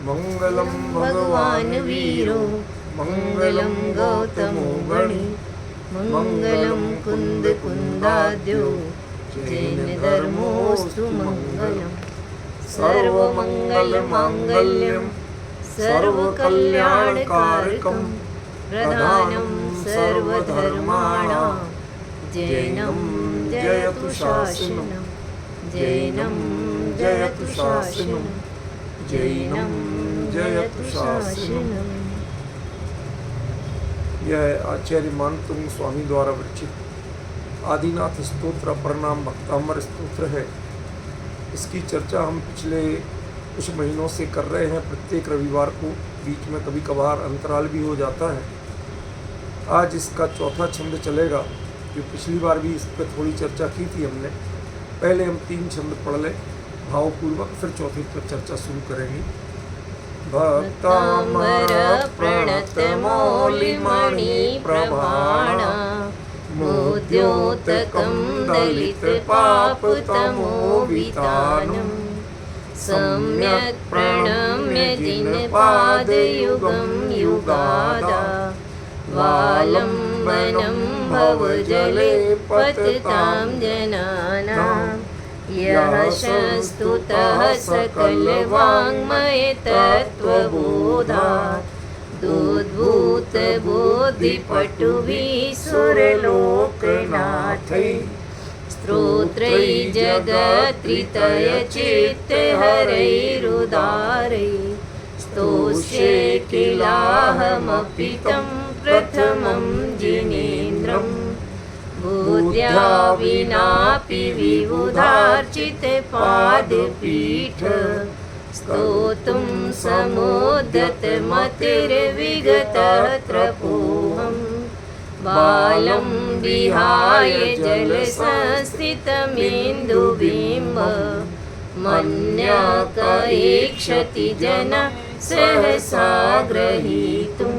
मंगलम भगवान वीरो मंगलम गौतमो गणि मंगलम कुंद कुंदाद्यो जैन धर्मोस्तु मंगलम सर्वमंगल मांगल्यम सर्वकल्याणकारकम प्रधानम सर्वधर्माणां जैनम जयतु शासनम जैनम जयतु शासनम जैनम जयतु शासनम। यह आचार्य मानतुंग स्वामी द्वारा विरचित आदिनाथ स्तोत्र प्रणाम भक्तामर स्तोत्र है। इसकी चर्चा हम पिछले कुछ महीनों से कर रहे हैं, प्रत्येक रविवार को। बीच में कभी कभार अंतराल भी हो जाता है। आज इसका चौथा छंद चलेगा, जो पिछली बार भी इस पर थोड़ी चर्चा की थी हमने। पहले हम 3 छंद पढ़ लें भावपूर्वक, फिर चौथे पर चर्चा शुरू करेंगे। भक्तामर प्रणत मौलिमणि प्रभाण मोद्योतकं दलित पापतमोवितानं सम्यक् प्रणम्य जिनपादयुगं युगादा वालम्बनं भवजले पततां जनानां यः संस्तुतः सकलवाङ्मय तत्त्वबोधात् दोद्भूतबोधिपटुभिः सुरलोकनाथैः स्तोत्रैः जगत्रितयचित्तहरैरुदारैः स्तोष्ये किलाहमपि तं प्रथमं जिनेन्द्रम् बुद्ध्या विनापि विबुधार्चितपादपीठ स्तोतुं समुद्धतमतिर्विगतत्रपोऽहं बालं विहाय जलसंस्थितमिन्दुबिम्ब मन्यकैक्षति जनः सहसा ग्रहीतुं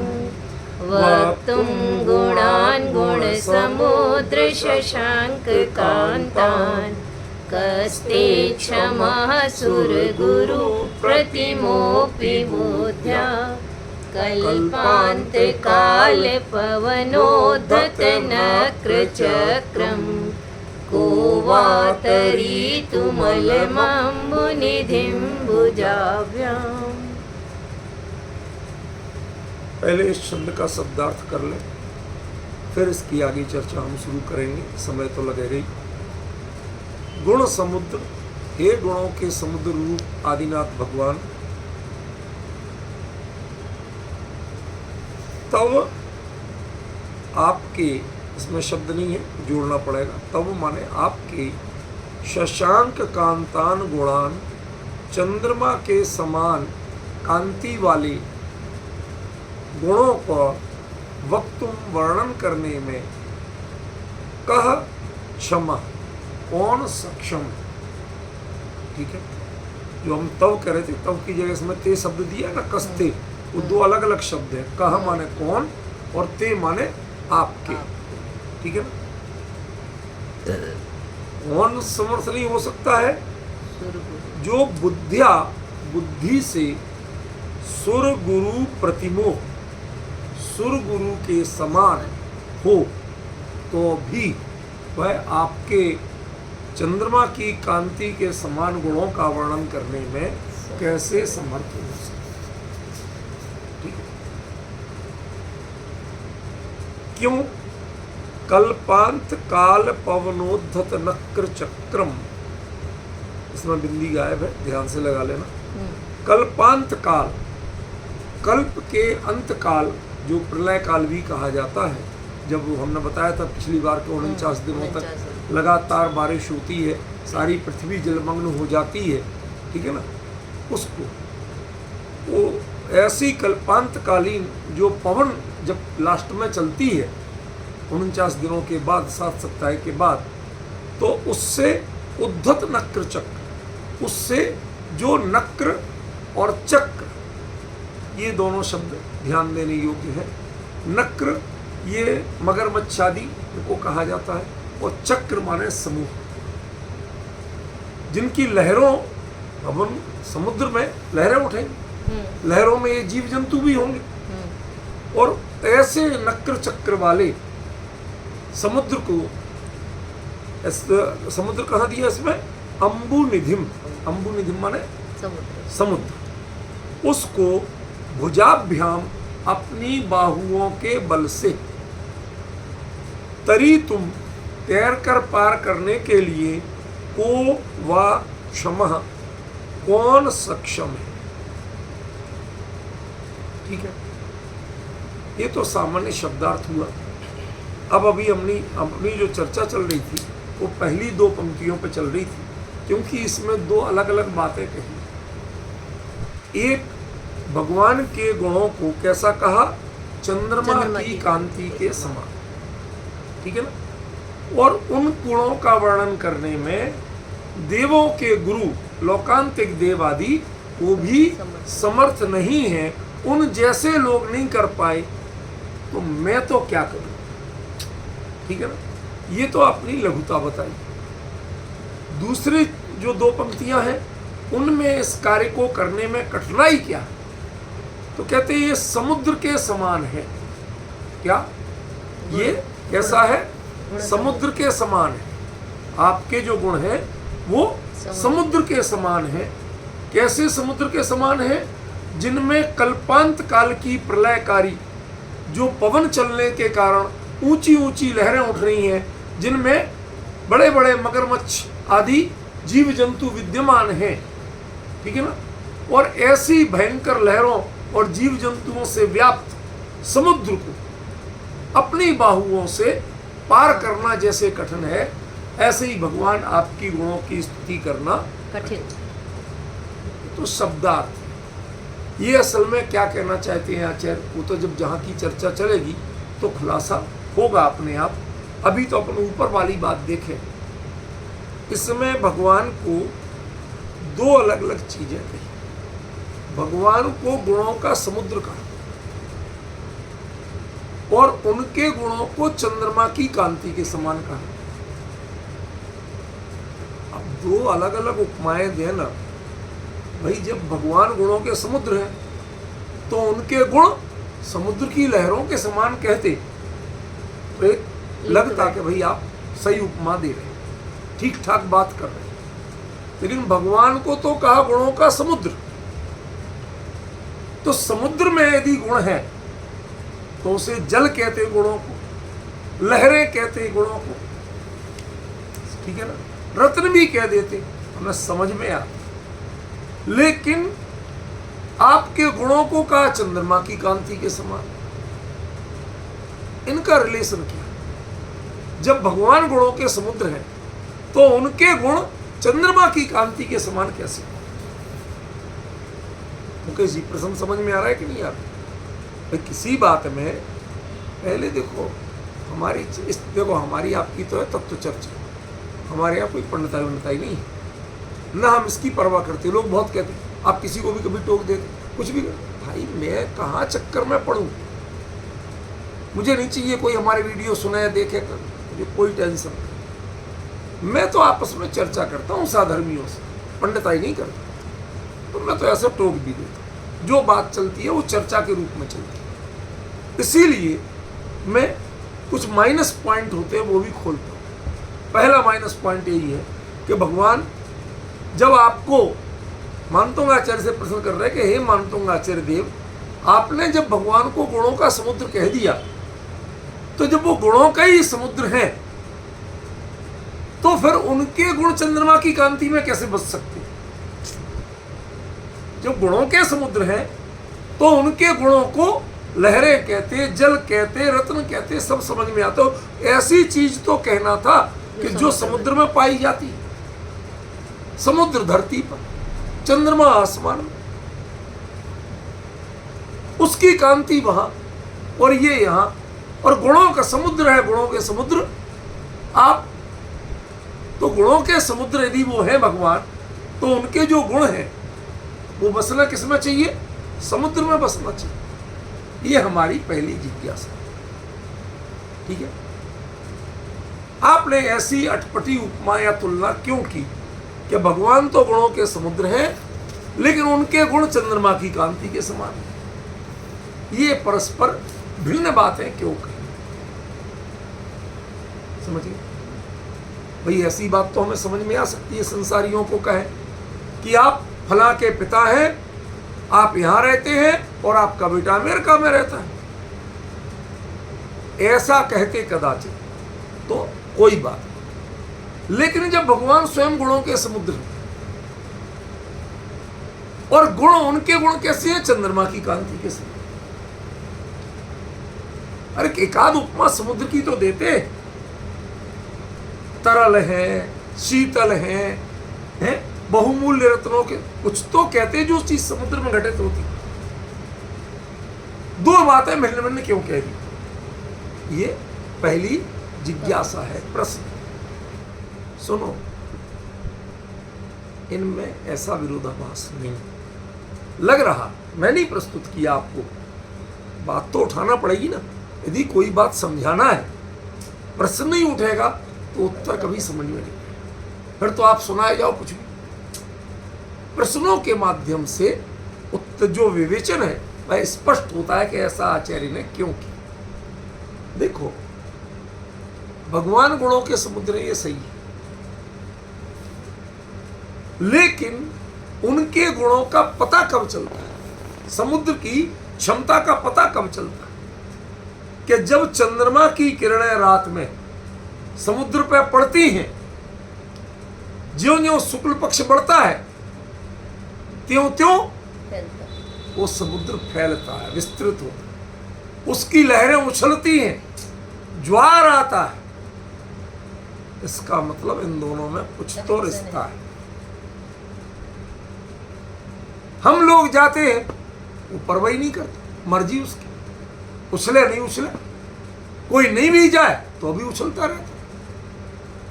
वक्तुं गुणान् गुणसमुद्रशशाङ्ककान्तान् कस्ते क्षमः सुरगुरु प्रतिमोऽपि बुद्ध्या कल्पान्तकालपवनोद्धतनक्रचक्रं को वा तरीतुमलमम्बुनिधिं भुजाभ्याम्। पहले इस छंद का शब्दार्थ कर लें, फिर इसकी आगे चर्चा हम शुरू करेंगे। समय तो लगेगा ही। गुण समुद्र, हे गुणों के समुद्र रूप आदिनाथ भगवान, तब आपके, इसमें शब्द नहीं है, जोड़ना पड़ेगा, तब माने आपके शशांक कांतान गुणान, चंद्रमा के समान कांति वाले गुणों को वक्तुम वर्णन करने में कह क्षमा, कौन सक्षम। ठीक है, जो हम तव कह रहे थे, तव की जगह इसमें ते शब्द दिया ना, कस्ते, वो 2 अलग अलग शब्द है। कह माने कौन और ते माने आपके। ठीक है ना, कौन समर्थ नहीं हो सकता है, जो बुद्धि से सुर गुरु प्रतिमोह, सुर गुरु के समान हो तो भी वह आपके चंद्रमा की कांति के समान गुणों का वर्णन करने में कैसे समर्थ हो सकते। ठीक है, क्यों? कल्पांत काल पवनोद्धत नक्र चक्रम, इसमें बिंदी गायब है, ध्यान से लगा लेना। कल्पांत काल, कल्प के अंत काल, जो प्रलय काल भी कहा जाता है, जब हमने बताया था पिछली बार के 49 दिनों तक लगातार बारिश होती है, सारी पृथ्वी जलमग्न हो जाती है। ठीक है ना, उसको वो ऐसी कल्पांतकालीन जो पवन जब लास्ट में चलती है 49 दिनों के बाद, 7 सप्ताह के बाद, तो उससे उद्धत नक्र चक्र, उससे जो नक्र और चक्र, ये दोनों शब्द ध्यान देने योग्य है। नक्र ये मगरमच्छ आदि को कहा जाता है, और चक्र माने समूह, जिनकी लहरों, अब समुद्र में लहरें उठेंगी, लहरों में ये जीव जंतु भी होंगे। और ऐसे नक्र चक्र वाले समुद्र को, समुद्र कहाँ दिया इसमें? अम्बुनिधिम। अम्बुनिधिम माने समुद्र। उसको भुजाभ्याम अपनी बाहुओं के बल से तरी तुम तैर कर पार करने के लिए को वा क्षमः कौन सक्षम है। ठीक है, ये तो सामान्य शब्दार्थ हुआ। अब अभी अपनी जो चर्चा चल रही थी वो पहली दो पंक्तियों पे चल रही थी, क्योंकि इसमें दो अलग अलग बातें कही। एक, भगवान के गुणों को कैसा कहा? चंद्रमा की कांति के समान। ठीक है ना। और उन गुणों का वर्णन करने में देवों के गुरु लोकांतिक देव आदि वो भी समर्थ नहीं है, उन जैसे लोग नहीं कर पाए, तो मैं तो क्या करूं। ठीक है ना। ये तो अपनी लघुता बताई। दूसरी जो दो पंक्तियां हैं उनमें इस कार्य को करने में कठिनाई क्या है, तो कहते हैं ये समुद्र के समान है। क्या ये कैसा है? समुद्र के समान है। आपके जो गुण हैं वो समुद्र के समान है। कैसे समुद्र के समान है? जिनमें कल्पांत काल की प्रलयकारी जो पवन चलने के कारण ऊंची ऊंची लहरें उठ रही हैं, जिनमें बड़े बड़े मगरमच्छ आदि जीव जंतु विद्यमान हैं। ठीक है ना। और ऐसी भयंकर लहरों और जीव जंतुओं से व्याप्त समुद्र को अपनी बाहुओं से पार करना जैसे कठिन है, ऐसे ही भगवान आपकी गुणों की स्तुति करना कठिन। तो शब्दार्थ ये असल में क्या कहना चाहते हैं आचार्य, वो तो जब जहाँ की चर्चा चलेगी तो खुलासा होगा अपने आप। अभी तो अपन ऊपर वाली बात देखें। इसमें भगवान को दो अलग अलग चीजें कही। भगवान को गुणों का समुद्र कहा और उनके गुणों को चंद्रमा की कांति के समान कहा। अब दो अलग अलग उपमाएं देना भाई, जब भगवान गुणों के समुद्र हैं तो उनके गुण समुद्र की लहरों के समान कहते तो एक लगता कि भाई आप सही उपमा दे रहे हैं, ठीक ठाक बात कर रहे हैं। लेकिन भगवान को तो कहा गुणों का समुद्र, तो समुद्र में यदि गुण है तो उसे जल कहते गुणों को, लहरें कहते गुणों को। ठीक है ना। रत्न भी कह देते, हमें समझ में आता। लेकिन आपके गुणों को कहा चंद्रमा की कांति के समान। इनका रिलेशन क्या? जब भगवान गुणों के समुद्र हैं तो उनके गुण चंद्रमा की कांति के समान कैसे? मुकेश जी प्रश्न समझ में आ रहा है कि नहीं आ रहा? भाई किसी बात में पहले देखो हमारी आपकी तो है तत्व चर्चा, हमारे यहाँ कोई पंडिताई नहीं है, ना हम इसकी परवाह करते। लोग बहुत कहते हैं आप किसी को भी कभी टोक देते, कुछ भी करते। भाई मैं कहाँ चक्कर में पढ़ूं? मुझे नहीं चाहिए कोई हमारे वीडियो सुने देखे, मुझे कोई टेंशन नहीं। मैं तो आपस में चर्चा करता हूँ साधर्मियों से, पंडिताई नहीं करता। तो मैं तो ऐसा टोक भी देता, जो बात चलती है वो चर्चा के रूप में चलती है। इसीलिए मैं कुछ माइनस पॉइंट होते हैं वो भी खोलता हूँ। पहला माइनस पॉइंट यही है कि भगवान जब आपको मानतोंग आचार्य से प्रश्न कर रहे हैं कि हे मानतोंग आचार्य देव, आपने जब भगवान को गुणों का समुद्र कह दिया, तो जब वो गुणों का ही समुद्र है तो फिर उनके गुण चंद्रमा की कांति में कैसे बच सकते? जब गुणों के समुद्र हैं तो उनके गुणों को लहरें कहते, जल कहते, रत्न कहते, सब समझ में आता। ऐसी चीज तो कहना था कि जो समुद्र में पाई जाती है। समुद्र धरती पर, चंद्रमा आसमान में, उसकी कांति वहां और ये यहां, और गुणों का समुद्र है। गुणों के समुद्र आप तो गुणों के समुद्र यदि वो है भगवान, तो उनके जो गुण हैं वो बसना किसमें चाहिए? समुद्र में बसना चाहिए। ये हमारी पहली जिज्ञासा। ठीक है। आपने ऐसी अटपटी उपमा या तुलना क्यों की कि भगवान तो गुणों के समुद्र हैं लेकिन उनके गुण चंद्रमा की कांति के समान हैं। ये परस्पर भिन्न बातें क्यों कही? समझिए भाई, ऐसी बात तो हमें समझ में आ सकती है। संसारियों को कहें कि आप फला के पिता हैं, आप यहां रहते हैं और आपका बेटा अमेरिका में रहता है, ऐसा कहते कदाचित तो कोई बात नहीं। लेकिन जब भगवान स्वयं गुणों के समुद्र हैं, और गुण उनके गुण कैसे हैं? चंद्रमा की कांति के समान। अरे एकाध उपमा समुद्र की तो देते, तरल है, शीतल है, बहुमूल्य रत्नों के, कुछ तो कहते जो चीज समुद्र में घटित होती। दो बातें भिन्न भिन्न क्यों कह दी? ये पहली जिज्ञासा है, प्रश्न। सुनो, इनमें ऐसा विरोधाभास नहीं लग रहा। मैं नहीं प्रस्तुत किया आपको, बात तो उठाना पड़ेगी ना। यदि कोई बात समझाना है, प्रश्न नहीं उठेगा तो उत्तर कभी समझ में नहीं आएगा। फिर तो आप सुनाए जाओ कुछ भी। प्रश्नों के माध्यम से उत्तर जो विवेचन है वह स्पष्ट होता है कि ऐसा आचार्य ने क्यों किया। देखो, भगवान गुणों के समुद्र, ये सही है, लेकिन उनके गुणों का पता कब चलता है? समुद्र की क्षमता का पता कब चलता है? कि जब चंद्रमा की किरणें रात में समुद्र पर पड़ती हैं, ज्यों-ज्यों शुक्ल पक्ष बढ़ता है, त्यों-त्यों वो समुद्र फैलता है, विस्तृत होता है, उसकी लहरें उछलती हैं, ज्वार आता है। इसका मतलब इन दोनों में कुछ तो रिश्ता है। हम लोग जाते हैं, वो परवाह नहीं करते, मर्जी उसकी, उछले नहीं उछले, कोई नहीं भी जाए तो भी उछलता रहता।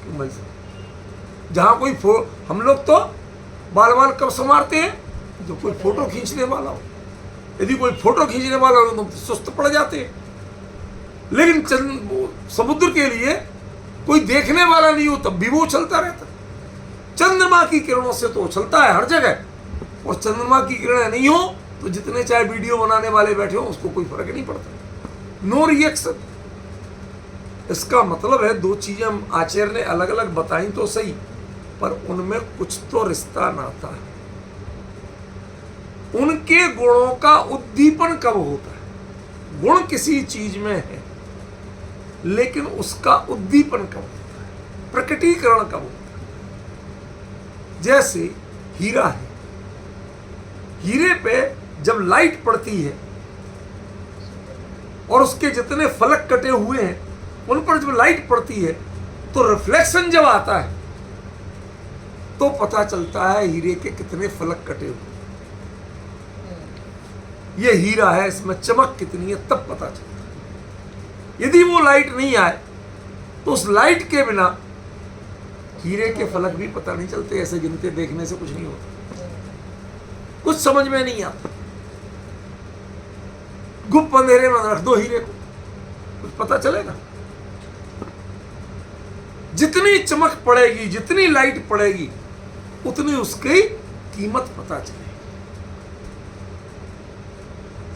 क्यों भाई साहब? जहां कोई हम लोग तो बाल बाल कब संवारते हैं? जो कोई फोटो खींचने वाला हो। यदि कोई फोटो खींचने वाला हो तो सुस्त पड़ जाते हैं। लेकिन समुद्र के लिए कोई देखने वाला नहीं हो तब भी वो उछलता रहता। चंद्रमा की किरणों से तो उछलता है हर जगह, और चंद्रमा की किरणें नहीं हो तो जितने चाहे वीडियो बनाने वाले बैठे हो उसको कोई फर्क नहीं पड़ता, नो रिएक्शन। इसका मतलब है दो चीजें आचार्य ने अलग अलग बताई तो सही, पर उनमें कुछ तो रिश्ता नाता है। उनके गुणों का उद्दीपन कब होता है? गुण किसी चीज में है, लेकिन उसका उद्दीपन कब होता है? प्रकटीकरण कब होता है? जैसे हीरा है, हीरे पे जब लाइट पड़ती है और उसके जितने फलक कटे हुए हैं उन पर जब लाइट पड़ती है तो रिफ्लेक्शन जब आता है तो पता चलता है हीरे के कितने फलक कटे हुए। ये हीरा है, इसमें चमक कितनी है, तब पता चलता है। यदि वो लाइट नहीं आए तो उस लाइट के बिना हीरे के फलक भी पता नहीं चलते। ऐसे गिनते देखने से कुछ नहीं होता, कुछ समझ में नहीं आता। गुप्त अंधेरे में रख दो हीरे को, कुछ पता चलेगा? जितनी चमक पड़ेगी, जितनी लाइट पड़ेगी, उतनी उसकी कीमत पता चलेगी।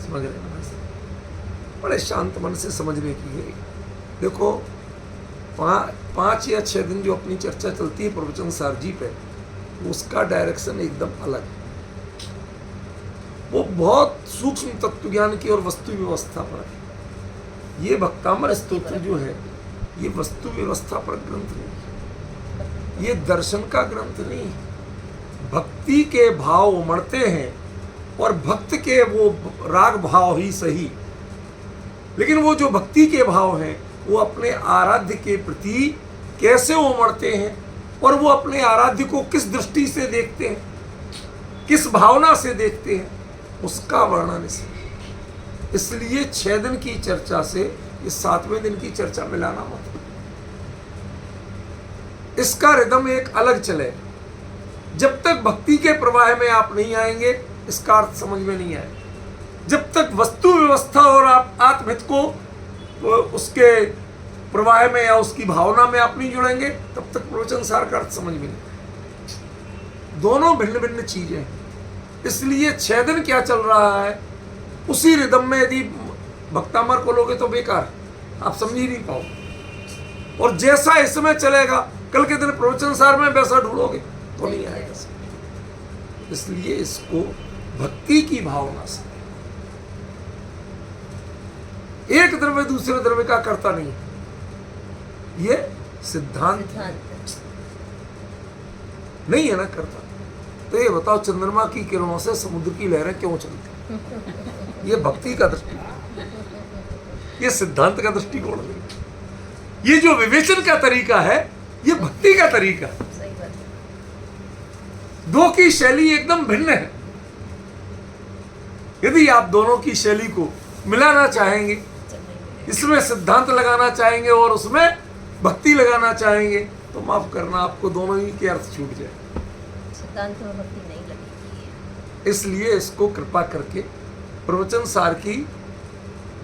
समझ रहे हैं? बड़े शांत मन से समझने की है। देखो, 5 या 6 दिन जो अपनी चर्चा चलती है प्रवचन सार जी पे, उसका डायरेक्शन एकदम अलग है। वो बहुत सूक्ष्म तत्व ज्ञान की और वस्तु व्यवस्था पर है। ये भक्तामर स्तोत्र जो है, ये वस्तु व्यवस्था पर ग्रंथ नहीं, ये दर्शन का ग्रंथ नहीं है। भक्ति के भाव उमड़ते हैं और भक्त के वो राग भाव ही सही, लेकिन वो जो भक्ति के भाव हैं वो अपने आराध्य के प्रति कैसे उमड़ते हैं और वो अपने आराध्य को किस दृष्टि से देखते हैं, किस भावना से देखते हैं, उसका वर्णन इसमें। इसलिए 6 दिन की चर्चा से इस 7वें दिन की चर्चा मिलाना मत। इसका रिदम एक अलग चले। जब तक भक्ति के प्रवाह में आप नहीं आएंगे, इसका अर्थ समझ में नहीं आएगा। जब तक वस्तु व्यवस्था और आप आत्महित को उसके प्रवाह में या उसकी भावना में आप नहीं जुड़ेंगे, तब तक प्रवचन सार का अर्थ समझ में नहीं आएगा। दोनों भिन्न भिन्न चीजें हैं। इसलिए 6 दिन क्या चल रहा है, उसी रिदम में यदि भक्तामर को लोगे तो बेकार, आप समझ ही नहीं पाओ। और जैसा इसमें चलेगा कल के दिन प्रवचन सार में वैसा ढूंढोगे तो नहीं आएगा। इसलिए इसको भक्ति की भावना से, एक द्रव्य दूसरे द्रव्य का करता नहीं, ये सिद्धांत नहीं है ना करता। तो ये बताओ, चंद्रमा की किरणों से समुद्र की लहरें क्यों चलती? ये भक्ति का दृष्टिकोण, ये सिद्धांत का दृष्टिकोण नहीं। ये जो विवेचन का तरीका है ये भक्ति का तरीका है। दो की शैली एकदम भिन्न है। यदि आप दोनों की शैली को मिलाना चाहेंगे, इसमें सिद्धांत लगाना चाहेंगे और उसमें भक्ति लगाना चाहेंगे, तो माफ करना, आपको दोनों ही के अर्थ छूट जाए। सिद्धांत में भक्ति नहीं लगेगी। इसलिए इसको कृपा करके प्रवचन सार की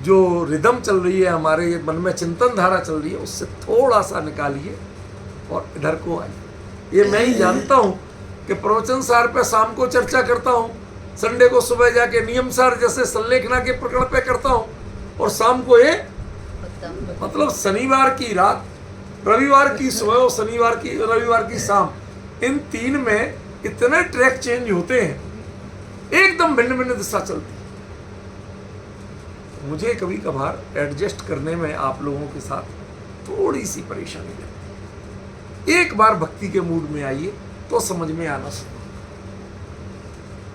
जो रिदम चल रही है, हमारे मन में चिंतन धारा चल रही है, उससे थोड़ा सा निकालिए और इधर को आइए। ये मैं ही जानता हूं कि प्रवचन सार पे शाम को चर्चा करता हूं, संडे को सुबह जाके नियम सार जैसे संलेखना के प्रकरण पे करता हूं, और शाम को ये मतलब शनिवार की रात, रविवार की सुबह और रविवार की शाम, इन 3 में इतने ट्रैक चेंज होते हैं, एकदम भिन्न भिन्न दिशा चलती है। मुझे कभी कभार एडजस्ट करने में आप लोगों के साथ थोड़ी सी परेशानी लगती है। एक बार भक्ति के मूड में आइए तो समझ में आना शुरू।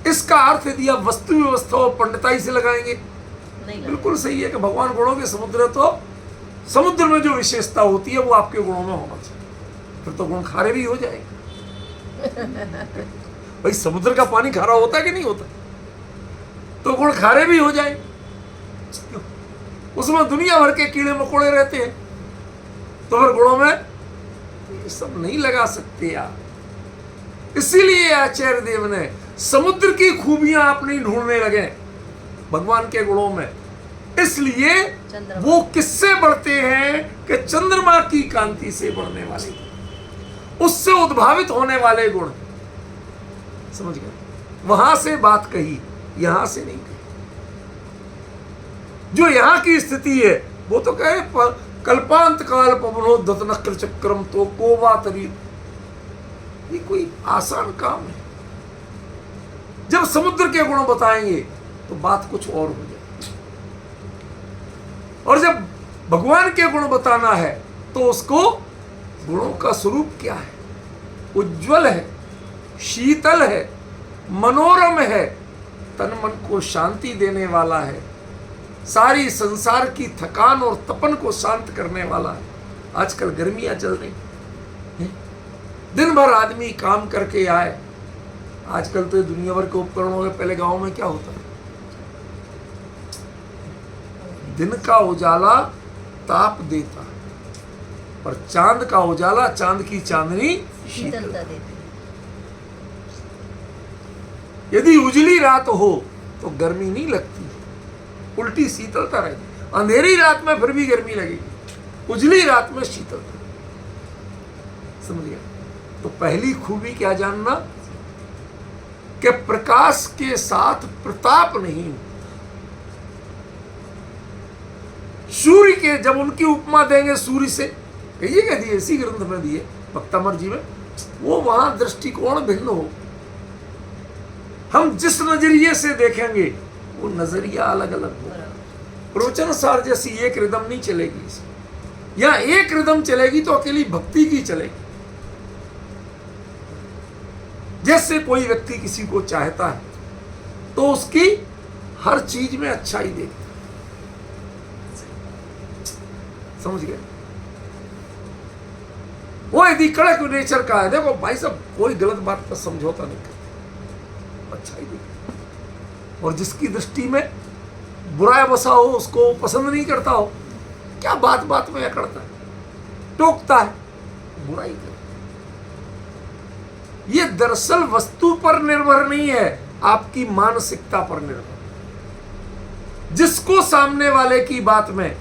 इसका अर्थ यदि आप वस्तु व्यवस्था और पंडिताई से लगाएंगे, बिल्कुल सही है कि भगवान गुणों के समुद्र है, तो समुद्र में जो विशेषता होती है वो आपके गुणों में होना चाहिए, फिर तो गुण खारे भी हो जाएंगे। भाई समुद्र का पानी खारा होता है कि नहीं होता? तो गुण खारे भी हो जाए, उसमें दुनिया भर के कीड़े मकोड़े रहते हैं, तो फिर गुणों में ये सब नहीं लगा सकते आप। इसीलिए आचार्य देव ने समुद्र की खूबियां आप नहीं ढूंढने लगे भगवान के गुणों में, इसलिए वो किससे बढ़ते हैं कि चंद्रमा की कांति से बढ़ने वाले, उससे उद्भावित होने वाले गुण। समझ गए? वहां से बात कही, यहां से नहीं कही। जो यहां की स्थिति है वो तो कहे कल्पांत काल पवनोद्धत नक्र चक्रम तो कोवा तरी। ये कोई आसान काम है? जब समुद्र के गुण बताएंगे तो बात कुछ और हो जाए, और जब भगवान के गुण बताना है तो उसको गुणों का स्वरूप क्या है? उज्जवल है, शीतल है, मनोरम है, तन मन को शांति देने वाला है, सारी संसार की थकान और तपन को शांत करने वाला है। आजकल गर्मियां चल रही हैं, दिन भर आदमी काम करके आए, आजकल तो दुनिया भर के उपकरण हो गए। पहले गांव में क्या होता है? दिन का उजाला ताप देता, और चांद का उजाला, चांद की चांदनी शीतलता देती। यदि उजली रात हो तो गर्मी नहीं लगती, उल्टी शीतलता रहेगी। अंधेरी रात में फिर भी गर्मी लगेगी, उजली रात में शीतलता। समझ गया? तो पहली खूबी क्या जानना कि प्रकाश के साथ प्रताप नहीं। सूर्य के जब उनकी उपमा देंगे सूर्य से, कहिए क्या दिए, इसी ग्रंथ में दिए भक्तामर जी में, वो वहां दृष्टिकोण भिन्न हो। हम जिस नजरिए से देखेंगे वो नजरिया अलग अलग हो। प्रवचन सार जैसी एक रिदम नहीं चलेगी, या एक रिदम चलेगी तो अकेली भक्ति की चलेगी। जैसे कोई व्यक्ति किसी को चाहता है तो उसकी हर चीज में अच्छा ही देखता है। समझ गए? वो यदि कड़क नेचर का है, देखो भाई साहब कोई गलत बात पर समझौता नहीं करता, अच्छा ही देखता। और जिसकी दृष्टि में बुराया बसा हो, उसको पसंद नहीं करता हो, क्या बात बात में अकड़ता है, टोकता है, बुराई करता। ये दरअसल वस्तु पर निर्भर नहीं है, आपकी मानसिकता पर निर्भर। जिसको सामने वाले की बात में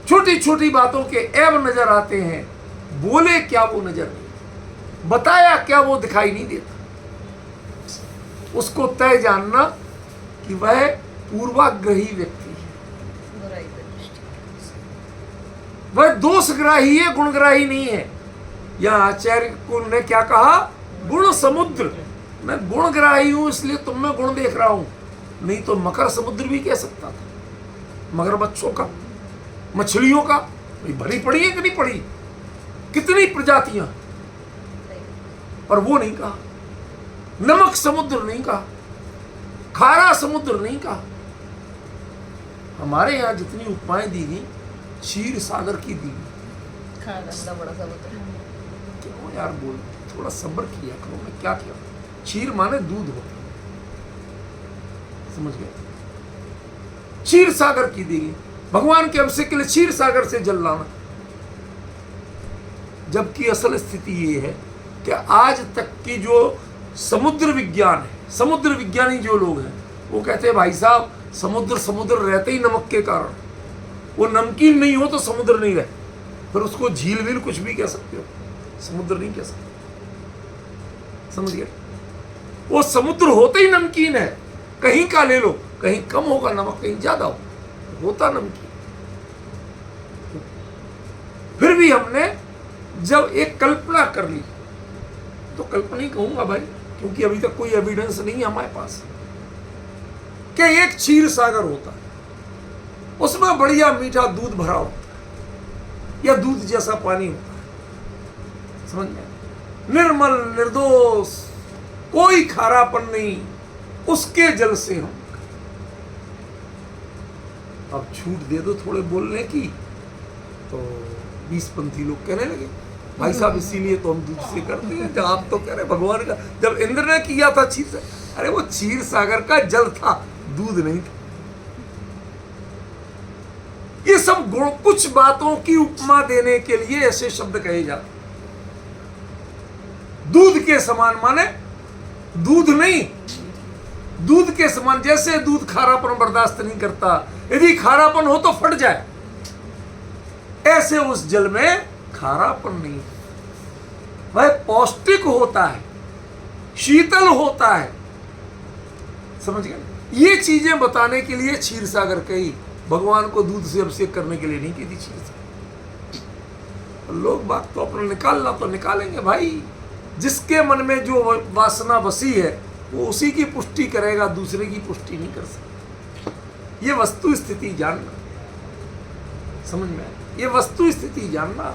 छोटी छोटी बातों के ऐब नजर आते हैं, बोले क्या वो नजर नहीं, बताया क्या वो दिखाई नहीं देता। उसको तय जानना कि वह पूर्वाग्रही व्यक्ति है, बुराई का दृष्टि। वह दोषग्राही है, गुणग्राही नहीं है। यहाँ आचार्य कुल ने क्या कहा, गुण समुद्र। मैं गुणग्राही हूं इसलिए तुम में गुण देख रहा हूं, नहीं तो मकर समुद्र भी कह सकता था। मगरमच्छों का, मछलियों का भाई भरी पड़ी है कि नहीं पड़ी, कितनी प्रजातियां, पर वो नहीं कहा। नमक समुद्र नहीं कहा, खारा समुद्र नहीं कहा। हमारे यहाँ जितनी उपमाएं दी गई क्षीर सागर की दी गई। खाना बड़ा समुद्र। क्यों यार बोल, थोड़ा सब्र किया करो। मैं क्या किया, क्षीर माने दूध होता, समझ गए। क्षीर सागर की दी गई, भगवान के अभिषेक के लिए क्षीर सागर से जल लाना। जबकि असल स्थिति ये है कि आज तक की जो समुद्र विज्ञान है, समुद्र विज्ञानी जो लोग हैं, वो कहते हैं भाई साहब समुद्र समुद्र रहते ही नमक के कारण, वो नमकीन नहीं हो तो समुद्र नहीं रहे। फिर उसको झील व्हील कुछ भी कह सकते हो, समुद्र नहीं कह सकते, समझ गए। वो समुद्र होते ही नमकीन है। कहीं का ले लो, कहीं कम होगा नमक, कहीं ज्यादा होता नमकीन। फिर भी हमने जब एक कल्पना कर ली, तो कल्पना ही कहूंगा भाई, क्योंकि अभी तक कोई एविडेंस नहीं है हमारे पास कि एक क्षीर सागर होता है, उसमें बढ़िया मीठा दूध भरा होता है या दूध जैसा पानी होता है, समझ में, निर्मल निर्दोष, कोई खारापन नहीं, उसके जल से हम। अब छूट दे दो थोड़े बोलने की, तो 20पंथी लोग कहने लगे भाई साहब इसीलिए तो हम दूध से करते हैं। जब आप तो कह रहे भगवान का, जब इंद्र ने किया था क्षीर सागर, अरे वो क्षीर सागर का जल था, दूध नहीं था। ये सब गुण, कुछ बातों की उपमा देने के लिए ऐसे शब्द कहे जाते। दूध के समान माने दूध नहीं, दूध के समान, जैसे दूध खारापन बर्दाश्त नहीं करता, यदि खारापन हो तो फट जाए, ऐसे उस जल में खारापन नहीं, वह पौष्टिक होता है, शीतल होता है, समझ गए। ये चीजें बताने के लिए क्षीर सागर कही, भगवान को दूध से अभिषेक करने के लिए नहीं की थी क्षीर सागर। लोग बात तो अपना निकालना तो निकालेंगे भाई, जिसके मन में जो वासना बसी है वो उसी की पुष्टि करेगा, दूसरे की पुष्टि नहीं कर सकता। ये वस्तु स्थिति जानना, समझ में आया, ये वस्तु स्थिति जानना,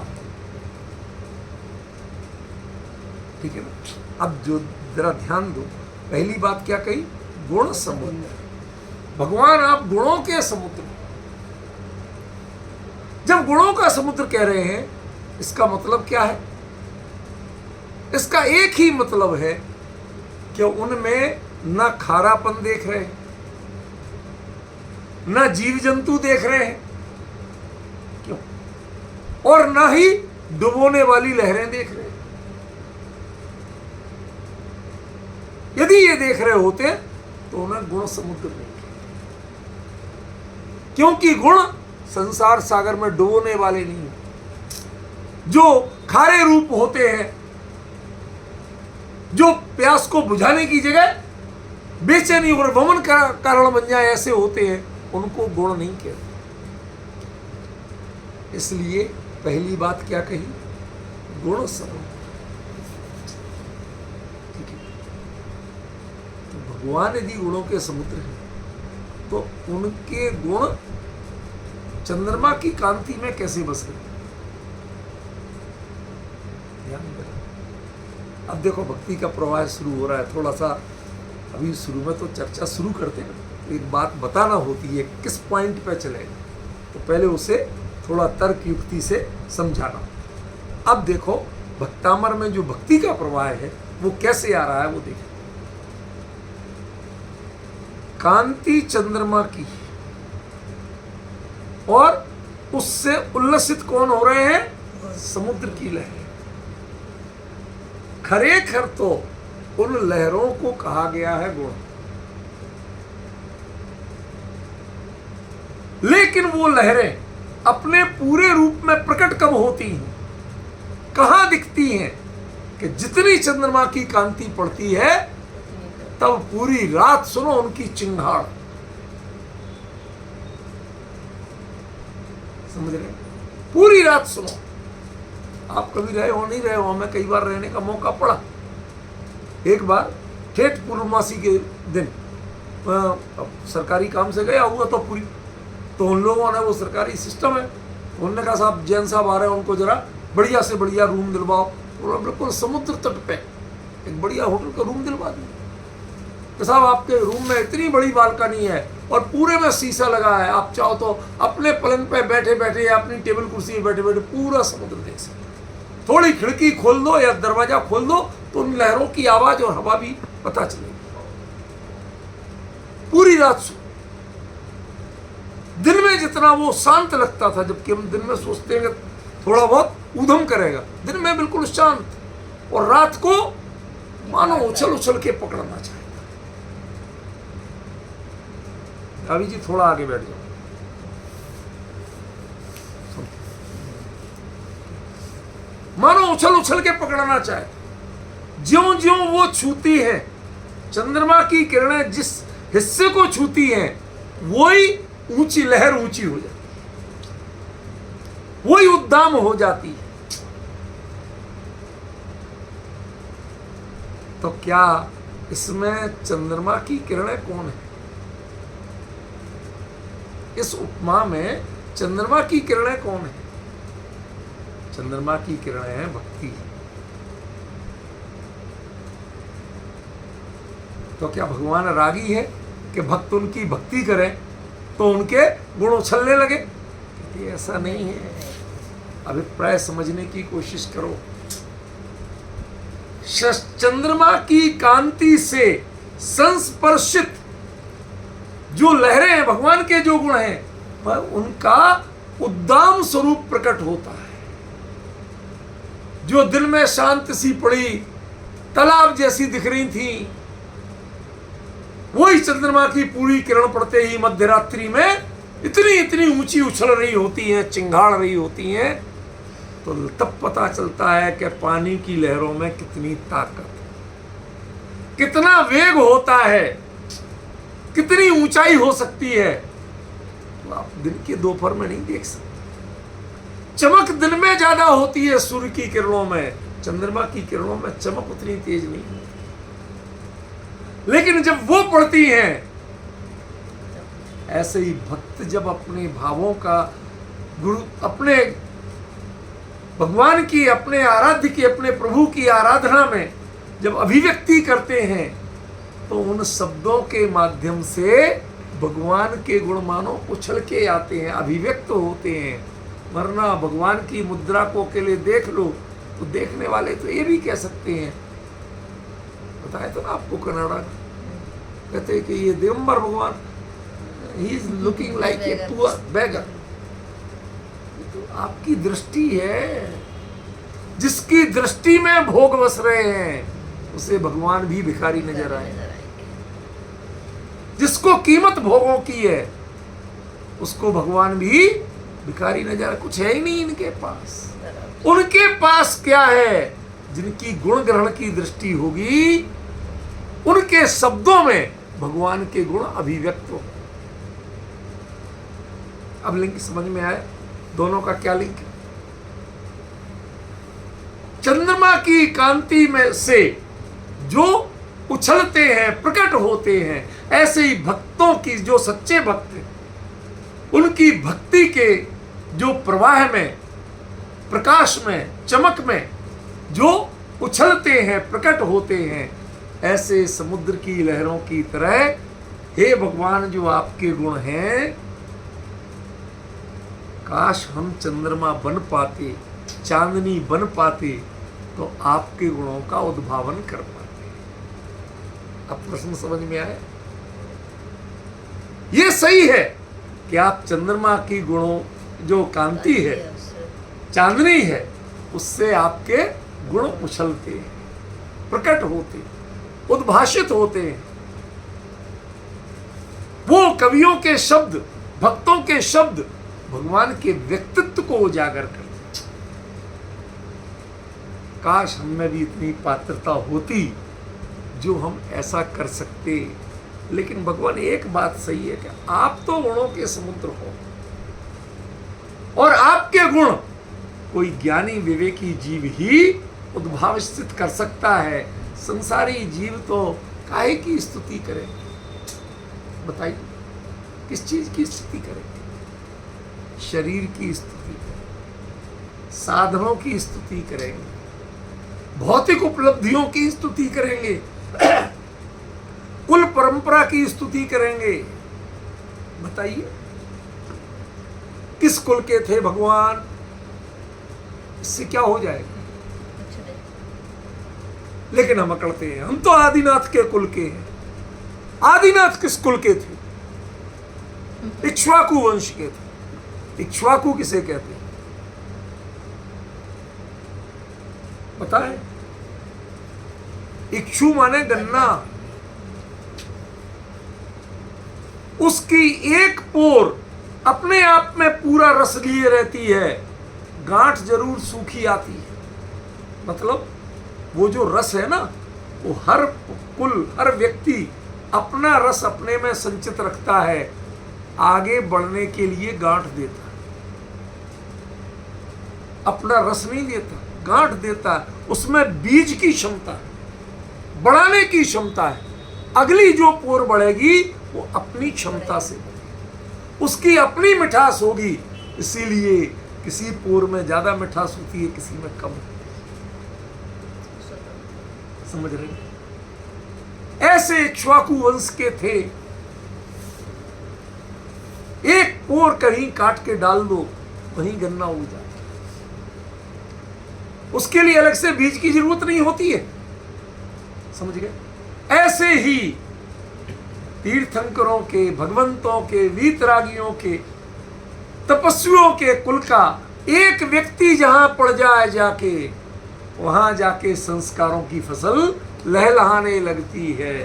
ठीक है ना। अब जो जरा ध्यान दो, पहली बात क्या कही, गुण समुद्र। भगवान आप गुणों के समुद्र, जब गुणों का समुद्र कह रहे हैं, इसका मतलब क्या है? इसका एक ही मतलब है कि उनमें न खारापन देख रहे हैं, न जीव जंतु देख रहे हैं, क्यों, और न ही डुबोने वाली लहरें देख रहे हैं। यदि ये देख रहे होते तो उन्हें गुण समुद्र नहीं कहते, क्योंकि गुण संसार सागर में डुबोने वाले नहीं है। जो खारे रूप होते हैं, जो प्यास को बुझाने की जगह बेचैनी और वमन का कारण बन जाए, ऐसे होते हैं, उनको गुण नहीं कहते। इसलिए पहली बात क्या कही, गुण समुद्र। ठीक है, तो भगवान यदि गुणों के समुद्र हैं, तो उनके गुण चंद्रमा की कांति में कैसे बस गए? अब देखो भक्ति का प्रवाह शुरू हो रहा है, थोड़ा सा अभी शुरू में तो चर्चा शुरू करते हैं, एक बात बताना होती है किस पॉइंट पे चलेगा, तो पहले उसे थोड़ा तर्क युक्ति से समझाना। अब देखो भक्तामर में जो भक्ति का प्रवाह है वो कैसे आ रहा है, वो देखो। कांति चंद्रमा की, और उससे उल्लसित कौन हो रहे हैं? समुद्र की लहरें। खरेखर तो उन लहरों को कहा गया है गुण, लेकिन वो लहरें अपने पूरे रूप में प्रकट कब होती हैं, कहां दिखती हैं? कि जितनी चंद्रमा की कांति पड़ती है तब पूरी रात सुनो उनकी चिंगाड़। समझ रहे? पूरी रात सुनो। आप कभी रहे हो नहीं रहे हो, हमें कई बार रहने का मौका पड़ा। एक बार ठेठ पूर्णमासी के दिन अब सरकारी काम से गया हुआ तो पूरी, तो उन लोगों ने, वो सरकारी सिस्टम है, उन्होंने कहा साहब जैन साहब आ रहे हैं, उनको जरा बढ़िया से बढ़िया रूम दिलवाओ। और बिल्कुल समुद्र तट पे एक बढ़िया होटल का रूम दिलवा दिया। तो साहब आपके रूम में इतनी बड़ी बालकनी है और पूरे में शीशा लगा है, आप चाहो तो अपने पलंग पे बैठे बैठे या अपनी टेबल कुर्सी में बैठे बैठे पूरा समुद्र देख सकते। थोड़ी खिड़की खोल दो या दरवाजा खोल दो तो उन लहरों की आवाज और हवा भी पता चलेगी। पूरी रात सो। दिन में जितना वो शांत लगता था, जबकि हम दिन में सोचते हैं थोड़ा बहुत ऊधम करेगा, दिन में बिल्कुल शांत, और रात को मानो उछल उछल के पकड़ना चाहता। अभी जी थोड़ा आगे बैठ जाओ। मानो उछल उछल के पकड़ना चाहे। ज्यों ज्यों वो छूती है, चंद्रमा की किरणें जिस हिस्से को छूती हैं, वही ऊंची लहर ऊंची हो जाती है, वही उद्दाम हो जाती है। तो क्या इसमें चंद्रमा की किरणें कौन है? इस उपमा में चंद्रमा की किरणें कौन है? चंद्रमा की किरणें हैं भक्ति। तो क्या भगवान रागी है कि भक्त उनकी भक्ति करें तो उनके गुण उछलने लगे? ये ऐसा नहीं है। अभिप्राय समझने की कोशिश करो। चंद्रमा की कांति से संस्पर्शित जो लहरें हैं, भगवान के जो गुण हैं, उनका उद्दाम स्वरूप प्रकट होता है। जो दिल में शांत सी पड़ी तालाब जैसी दिख रही थी, वही चंद्रमा की पूरी किरण पड़ते ही मध्य रात्रि में इतनी इतनी ऊंची उछल रही होती हैं, चिंगाड़ रही होती हैं। तो तब पता चलता है कि पानी की लहरों में कितनी ताकत, कितना वेग होता है, कितनी ऊंचाई हो सकती है। तो आप दिन के दोपहर में नहीं देख सकते। चमक दिन में ज्यादा होती है सूर्य की किरणों में, चंद्रमा की किरणों में चमक उतनी तेज नहीं होती। लेकिन जब वो पड़ती हैं, ऐसे ही भक्त जब अपने भावों का गुरु, अपने भगवान की, अपने आराध्य की, अपने प्रभु की आराधना में जब अभिव्यक्ति करते हैं, तो उन शब्दों के माध्यम से भगवान के गुण मानो उछल के आते हैं, अभिव्यक्त होते हैं। वरना भगवान की मुद्रा को अकेले देख लो तो देखने वाले तो ये भी कह सकते हैं, बताया तो ना आपको कनाडा, कहते हैं कि ये दिगंबर भगवान, he is looking like a poor beggar. तो आपकी दृष्टि है, जिसकी दृष्टि में भोग बस रहे हैं उसे भगवान भी भिखारी नजर आए। जिसको कीमत भोगों की है उसको भगवान भी भिखारी नजर, कुछ है ही नहीं इनके पास। उनके पास क्या है? जिनकी गुण ग्रहण की दृष्टि होगी, उनके शब्दों में भगवान के गुण अभिव्यक्त हो। अब लिंक समझ में आया? दोनों का क्या लिंक है? चंद्रमा की कांति में से जो उछलते हैं, प्रकट होते हैं, ऐसे ही भक्तों की, जो सच्चे भक्त हैं, उनकी भक्ति के जो प्रवाह में, प्रकाश में, चमक में जो उछलते हैं, प्रकट होते हैं, ऐसे समुद्र की लहरों की तरह हे भगवान जो आपके गुण हैं, काश हम चंद्रमा बन पाते, चांदनी बन पाते, तो आपके गुणों का उद्भावन कर पाते। अब प्रश्न समझ में आया? ये सही है कि आप चंद्रमा की गुणों, जो कांति है, चांदनी है, उससे आपके गुण उछलते हैं, प्रकट होते, उद्भाषित होते हैं। वो कवियों के शब्द, भक्तों के शब्द भगवान के व्यक्तित्व को उजागर करते। काश हम में भी इतनी पात्रता होती जो हम ऐसा कर सकते। लेकिन भगवान एक बात सही है कि आप तो गुणों के समुद्र हो और आपके गुण कोई ज्ञानी विवेकी जीव ही उद्भाव स्थित कर सकता है। संसारी जीव तो काहे की स्तुति करेंगे? बताइए, किस चीज की स्तुति करेंगे? शरीर की स्तुति करेंगे, साधनों की स्तुति करेंगे, भौतिक उपलब्धियों की स्तुति करेंगे, कुल परंपरा की स्तुति करेंगे। बताइए, किस कुल के थे भगवान? इससे क्या हो जाएगा? कुछ नहीं। लेकिन हम अकड़ते हैं, हम तो आदिनाथ के कुल के हैं। आदिनाथ किस कुल के थे? इक्ष्वाकु वंश के थे। इक्ष्वाकु किसे कहते हैं पता है? इक्षु माने गन्ना। उसकी एक पोर अपने आप में पूरा रस लिए रहती है, गांठ जरूर सूखी आती है। मतलब वो जो रस है ना, वो हर कुल, हर व्यक्ति अपना रस अपने में संचित रखता है, आगे बढ़ने के लिए गांठ देता है। अपना रस नहीं देता, गांठ देता है। उसमें बीज की क्षमता है, बढ़ाने की क्षमता है। अगली जो पोर बढ़ेगी वो अपनी क्षमता से बढ़ेगी, उसकी अपनी मिठास होगी। इसीलिए किसी पोर में ज्यादा मिठास होती है, किसी में कम। समझ रहे हैं? ऐसे इक्ष्वाकु वंश के थे। एक पोर कहीं काट के डाल दो, वहीं गन्ना उग जाता। उसके लिए अलग से बीज की जरूरत नहीं होती है। समझ गए? ऐसे ही तीर्थंकरों के, भगवंतों के, वीतरागियों के, तपस्वियों के कुल का एक व्यक्ति जहां पड़ जाए जाके, वहां जाके संस्कारों की फसल लहलहाने लगती है।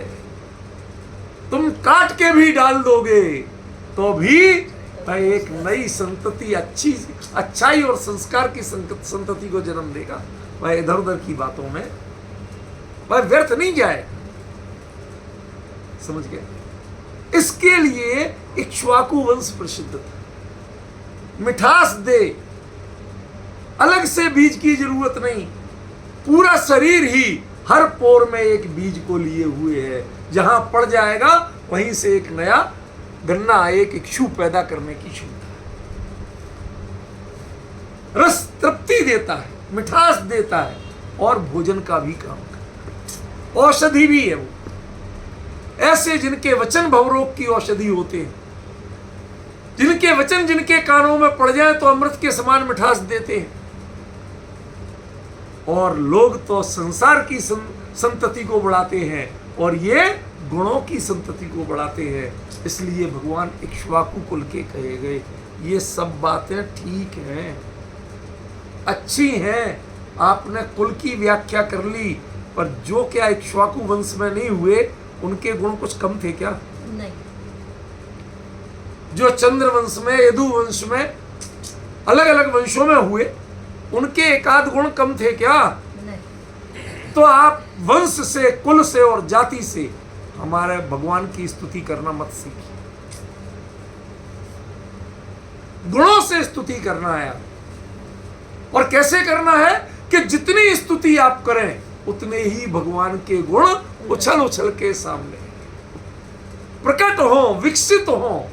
तुम काट के भी डाल दोगे तो भी एक नई संतति, अच्छाई और संस्कार की संतति को जन्म देगा। वह इधर उधर की बातों में वह व्यर्थ नहीं जाए। समझ गए? इसके लिए इक्ष्वाकु वंश प्रसिद्ध था। मिठास दे, अलग से बीज की जरूरत नहीं। पूरा शरीर ही हर पोर में एक बीज को लिए हुए है। जहां पड़ जाएगा वहीं से एक नया गन्ना, एक इक्षु पैदा करने की क्षमता है। रस तृप्ति देता है, मिठास देता है और भोजन का भी काम करता है। औषधि भी है वो। ऐसे जिनके वचन भवरोग की औषधि होते हैं, जिनके वचन जिनके कानों में पड़ जाए तो अमृत के समान मिठास देते हैं। और लोग तो संसार की संतति को बढ़ाते हैं और ये गुणों की संतति को बढ़ाते हैं। इसलिए भगवान इक्ष्वाकु कुल के कहे गए। ये सब बातें ठीक हैं, अच्छी हैं। आपने कुल की व्याख्या कर ली, पर जो क्या इक्ष्वाकु वंश में नहीं हुए, उनके गुण कुछ कम थे क्या? नहीं। जो चंद्र वंश में, यदु वंश में, अलग अलग वंशों में हुए, उनके एकाध गुण कम थे क्या? नहीं। तो आप वंश से, कुल से और जाति से हमारे भगवान की स्तुति करना मत सीखिए। गुणों से स्तुति करना है। और कैसे करना है कि जितनी स्तुति आप करें उतने ही भगवान के गुण उछल उछल के सामने प्रकट हो, विकसित हो।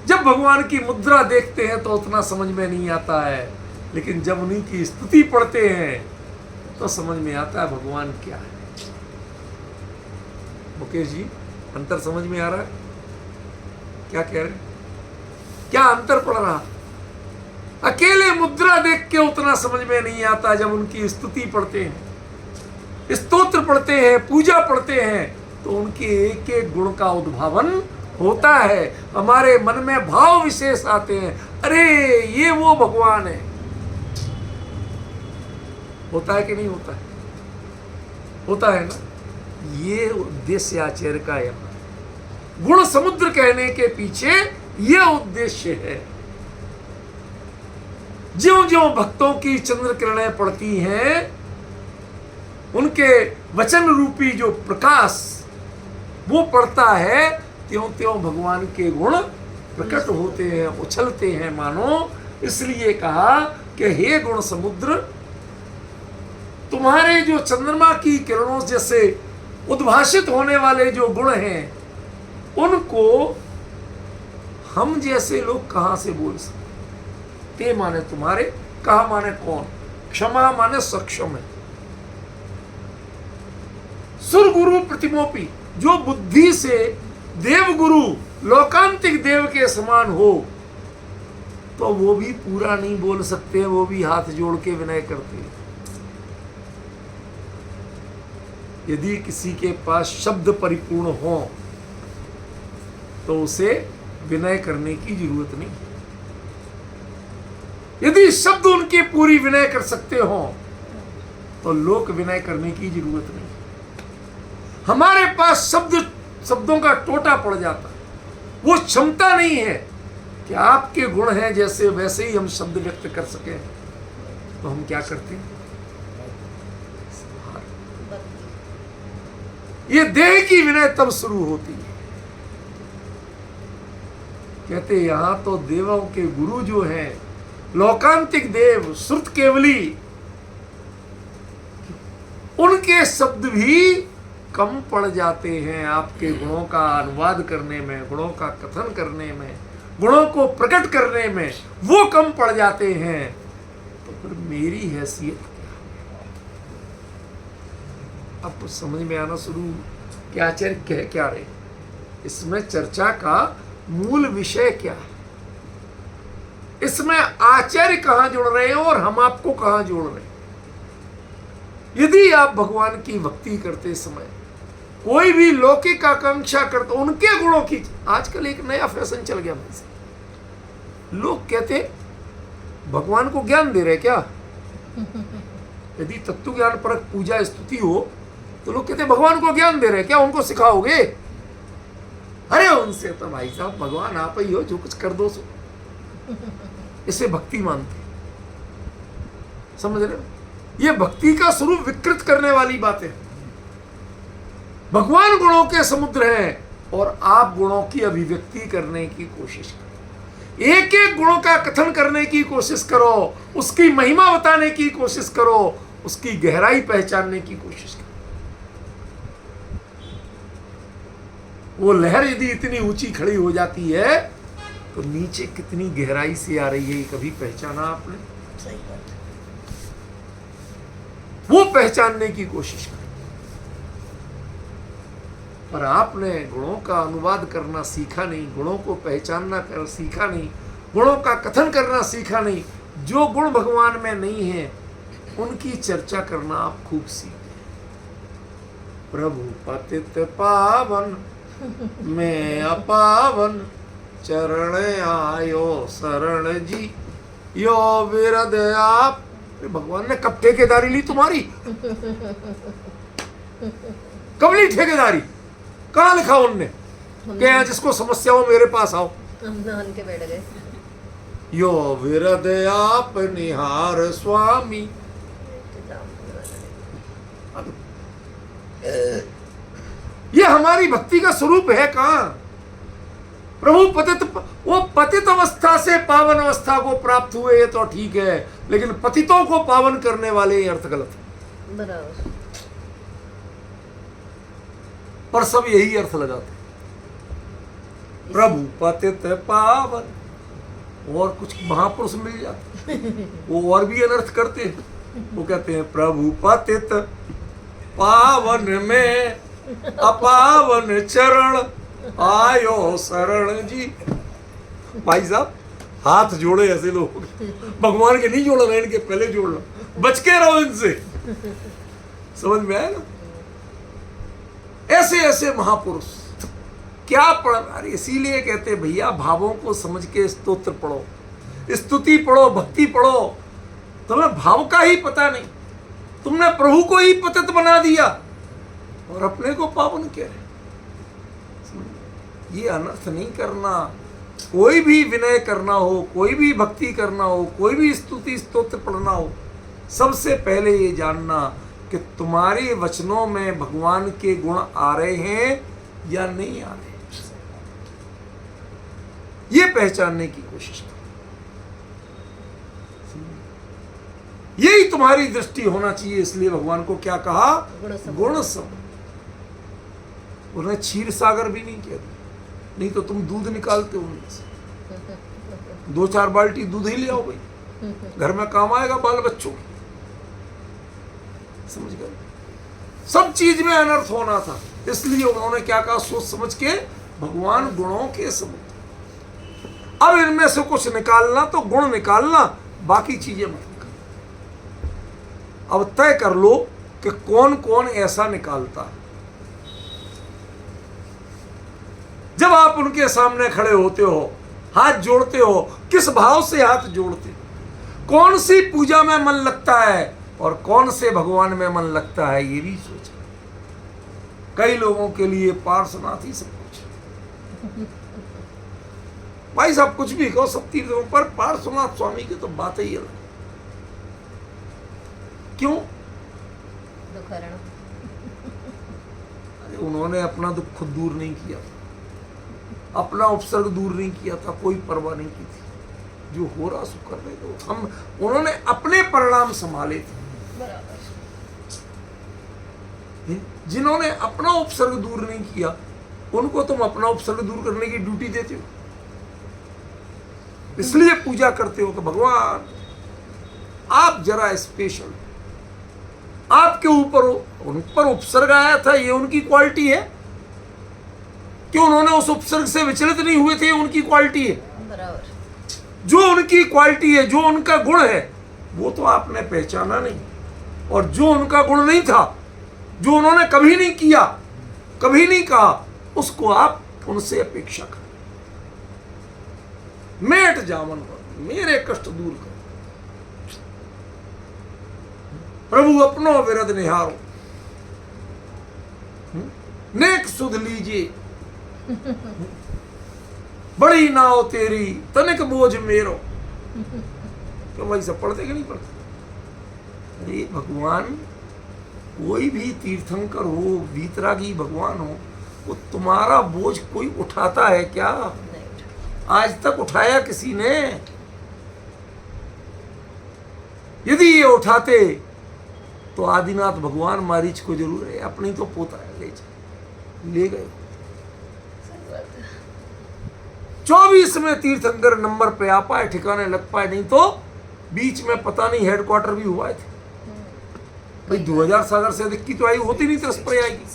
जब भगवान की मुद्रा देखते हैं तो उतना समझ में नहीं आता है, लेकिन जब उन्हीं की स्तुति पढ़ते हैं तो समझ में आता है भगवान क्या है। मुकेश जी, अंतर समझ में आ रहा है? क्या कह रहे हैं? क्या अंतर पड़ रहा? अकेले मुद्रा देख के उतना समझ में नहीं आता। जब उनकी स्तुति पढ़ते हैं, स्तोत्र पढ़ते हैं, पूजा पढ़ते हैं, तो उनके एक एक गुण का उद्भावन होता है। हमारे मन में भाव विशेष आते हैं, अरे ये वो भगवान है। होता है कि नहीं होता है? होता है ना। ये उद्देश्य आचार्य का है। गुण समुद्र कहने के पीछे यह उद्देश्य है। ज्यों ज्यों भक्तों की चंद्र किरणें पड़ती हैं, उनके वचन रूपी जो प्रकाश वो पड़ता है, त्यों त्यों भगवान के गुण प्रकट होते हैं, उछलते हैं मानो। इसलिए कहा कि हे गुण समुद्र, तुम्हारे जो चंद्रमा की किरणों जैसे उद्भाषित होने वाले जो गुण हैं, उनको हम जैसे लोग कहां से बोल सकते? ते माने तुम्हारे, कहा माने कौन, क्षमा माने सक्षम है। सुर गुरु प्रतिमोपी, जो बुद्धि से देव गुरु लोकांतिक देव के समान हो, तो वो भी पूरा नहीं बोल सकते, वो भी हाथ जोड़ के विनय करते हैं। यदि किसी के पास शब्द परिपूर्ण हो तो उसे विनय करने की जरूरत नहीं। यदि शब्द उनके पूरी विनय कर सकते हो तो लोक विनय करने की जरूरत नहीं। हमारे पास शब्दों का टोटा पड़ जाता, वो क्षमता नहीं है कि आपके गुण हैं जैसे वैसे ही हम शब्द व्यक्त कर सकें। तो हम क्या करते हैं? ये देह की विनय तब शुरू होती है। कहते यहां तो देवों के गुरु जो हैं, लोकांतिक देव श्रुत केवली, उनके शब्द भी कम पड़ जाते हैं आपके गुणों का अनुवाद करने में, गुणों का कथन करने में, गुणों को प्रकट करने में, वो कम पड़ जाते हैं। तो फिर मेरी हैसियत अब तो समझ में आना शुरू कि आचार्य कह क्या रहे, इसमें चर्चा का मूल विषय क्या है, इसमें आचार्य कहां जुड़ रहे हैं और हम आपको कहां जोड़ रहे हैं। यदि आप भगवान की भक्ति करते समय कोई भी लौकिक आकांक्षा करते, उनके गुणों की, आजकल एक नया फैशन चल गया भाई, लोग कहते भगवान को ज्ञान दे रहे क्या? यदि तत्व ज्ञान परक पूजा स्तुति हो तो लोग कहते भगवान को ज्ञान दे रहे क्या, उनको सिखाओगे? अरे उनसे तो भाई साहब भगवान आप ही हो, जो कुछ कर दो सो। इसे भक्ति मानते, समझ रहे हो? ये भक्ति का स्वरूप विकृत करने वाली बातें। भगवान गुणों के समुद्र हैं और आप गुणों की अभिव्यक्ति करने की कोशिश करो, एक एक गुणों का कथन करने की कोशिश करो, उसकी महिमा बताने की कोशिश करो, उसकी गहराई पहचानने की कोशिश करो। वो लहर यदि इतनी ऊंची खड़ी हो जाती है तो नीचे कितनी गहराई से आ रही है, कभी पहचाना आपने? सही बात है। वो पहचानने की कोशिश करें। पर आपने गुणों का अनुवाद करना सीखा नहीं, गुणों को पहचानना कर सीखा नहीं, गुणों का कथन करना सीखा नहीं। जो गुण भगवान में नहीं है उनकी चर्चा करना आप खूब सीखें। प्रभु पतित पावन मैं अपावन, चरण आयो शरण जी, यो विरद आप। भगवान ने कब ठेकेदारी ली तुम्हारी? कब ली ठेकेदारी? कहाँ लिखा उनने क्या जिसको समस्या हो मेरे पास आओ? हम मान के बैठ गए। यो विरद आप निहार स्वामी। ये हमारी भक्ति का स्वरूप है कहाँ? प्रभु पतित, वो पतित अवस्था से पावन अवस्था को प्राप्त हुए ये तो ठीक है, लेकिन पतितों को पावन करने वाले ये अर्थ गलत है। बराबर। पर सब यही अर्थ लगाते, प्रभु पतित पावन, और कुछ महापुरुष मिल जाते वो और भी अनर्थ करते हैं। वो कहते हैं प्रभु पतित पावन में अपावन चरण आयो शरण जी। भाई साहब हाथ जोड़े ऐसे लोग, भगवान के नहीं जोड़ रहे, इनके पहले जोड़ लो, बच के रहो इनसे। समझ में आया ना? ऐसे ऐसे महापुरुष क्या पढ़, अरे इसीलिए कहते भैया भावों को समझ के स्तोत्र पढ़ो, स्तुति पढ़ो, भक्ति पढ़ो। तुम्हें भाव का ही पता नहीं, तुमने प्रभु को ही पतित बना दिया और अपने को पावन कह रहे। ये अनर्थ नहीं करना। कोई भी विनय करना हो, कोई भी भक्ति करना हो, कोई भी स्तुति स्तोत्र पढ़ना हो, सबसे पहले ये जानना कि तुम्हारे वचनों में भगवान के गुण आ रहे हैं या नहीं आ रहे, ये पहचानने की कोशिश करो। यही तुम्हारी दृष्टि होना चाहिए। इसलिए भगवान को क्या कहा? गुण समुद्र। उन्हें क्षीर सागर भी नहीं किया, नहीं तो तुम दूध निकालते हो उनमें से 2-4 बाल्टी दूध ही ले आओ भाई, घर में काम आएगा बाल बच्चों की। समझ गए? सब चीज में अनर्थ होना था, इसलिए उन्होंने क्या कहा? सोच समझ के भगवान गुणों के समुद्र। अब इनमें से कुछ निकालना तो गुण निकालना, बाकी चीजें मत निकालना। अब तय कर लो कि कौन कौन ऐसा निकालता है। जब आप उनके सामने खड़े होते हो, हाथ जोड़ते हो, किस भाव से हाथ जोड़ते हो? कौन सी पूजा में मन लगता है और कौन से भगवान में मन लगता है, ये भी सोचो। कई लोगों के लिए पार्श्वनाथ ही सब कुछ। भाई साहब कुछ भी कहो, सब तीर्थों पर पार्श्वनाथ स्वामी की तो बात ही अलग। क्यों? अरे उन्होंने अपना दुख खुद दूर नहीं किया था, अपना उपसर्ग दूर नहीं किया था, कोई परवाह नहीं की थी। जो हो रहा सो कर रहे थे हम, उन्होंने अपने परिणाम संभाले थे। जिन्होंने अपना उपसर्ग दूर नहीं किया, उनको तुम अपना उपसर्ग दूर करने की ड्यूटी देते हो, इसलिए पूजा करते हो। तो भगवान आप जरा स्पेशल, आपके ऊपर उन पर उपसर्ग आया था, ये उनकी क्वालिटी है कि उन्होंने उस उपसर्ग से विचलित नहीं हुए थे, उनकी क्वालिटी है। जो उनकी क्वालिटी है, जो उनका गुण है, वो तो आपने पहचाना नहीं। और जो उनका गुण नहीं था, जो उन्होंने कभी नहीं किया, कभी नहीं कहा, उसको आप उनसे अपेक्षा करें। मेट जामन करो, मेरे कष्ट दूर करो, प्रभु अपनो विरद निहारो, नेक सुध लीजिए, बड़ी नाव तेरी तनिक बोझ मेरो। तो भाई सब पढ़ते कि नहीं पढ़ते? अरे भगवान, कोई भी तीर्थंकर हो, वीतरागी भगवान हो, वो तुम्हारा बोझ कोई उठाता है क्या? आज तक उठाया किसी ने? यदि ये उठाते तो आदिनाथ भगवान मारीच को जरूर है, अपनी तो पोता है, ले गए। 24 में तीर्थंकर नंबर पे आ पाए, ठिकाने लग पाए, नहीं तो बीच में पता नहीं हेडक्वार्टर भी हुआ थे। भाई 2000 सागर से अधिक की तो आयु होती नहीं तरस पर आएगी,